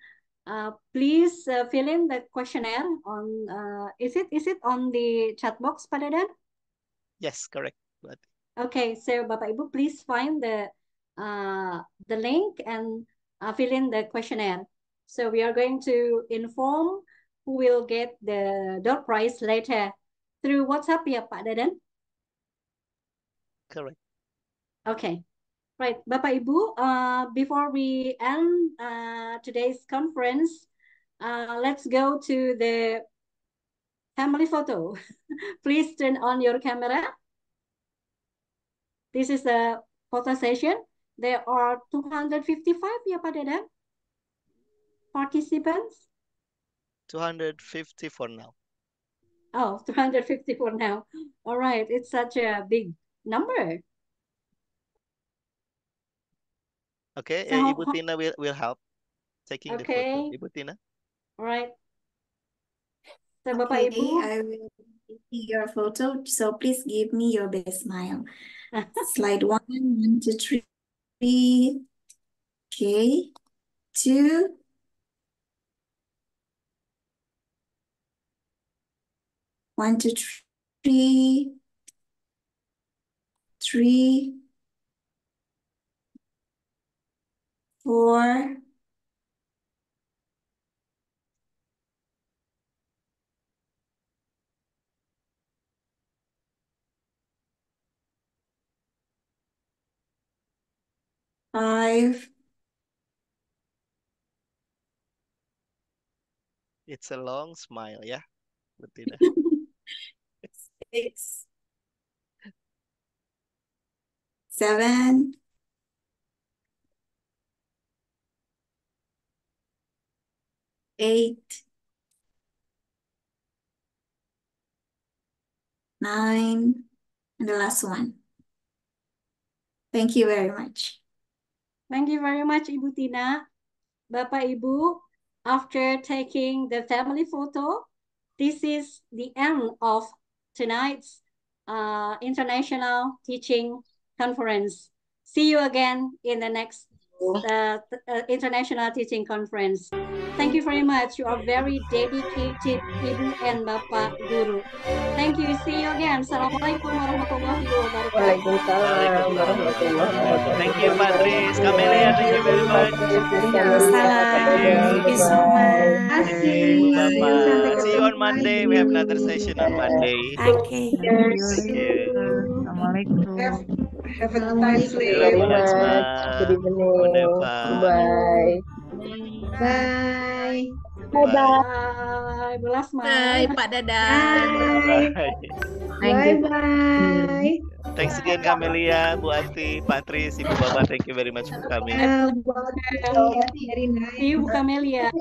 Please fill in the questionnaire on. Is it on the chat box, Pak Dadan? Yes, correct. Okay, so Bapak Ibu, please find the link and fill in the questionnaire. So we are going to inform who will get the door prize later through WhatsApp, ya Pak Dadan? Correct. Okay, right, Bapak Ibu. Before we end today's conference, let's go to the family photo. Please turn on your camera. This is a photo session. There are 255, ya Pak Dadan, participants. 250 for now. Oh, 250 for now. All right, it's such a big number. Okay, So Ibu Tina will help taking the photo. Ibu Tina. All right. So Bapak Okay, Ibu, I will take your photo. So please give me your best smile. Slide 1, 1, 2, 3. Okay. 2. One, two, three. 3. 4. 5. It's a long smile, yeah, Ibu Tina. 6. 7. 8. 9. And the last one. Thank you very much. thank you very much, Ibu Tina. Bapak Ibu, after taking the family photo, this is the end of tonight's International Teaching Conference. See you again in the next International Teaching Conference. Thank you very much. You are very dedicated, Ibu and Bapak Guru. Thank you. See you again. Assalamualaikum warahmatullahi wabarakatuh. Waalaikumsalam warahmatullahi wabarakatuh. Thank you, Patrice. Camelia, thank you very much. Thank you so much. Thank you, Ibu Bapak. See you on Monday. We have another session on Monday. Okay. Thank you. Thank you. Assalamualaikum. Have a nice Thank you, day. Najma. Good evening. Munefa. Bye. Bye. Bye. Bye, Bu Lasma. Bye, Pak Dadan. Bye. Thank you. Bye. Thanks again, Camelia, Bu Ati, Patrice, Ibu Bapak. Thank you very much for coming. See you, Bu Camelia.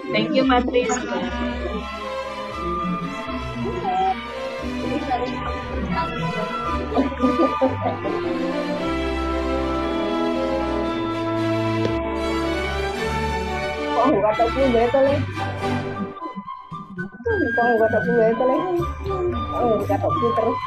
Thank you, Patrice. Bye. tao pun beto le. Con gua tao pun beto le. Oh, gua tao pun terus.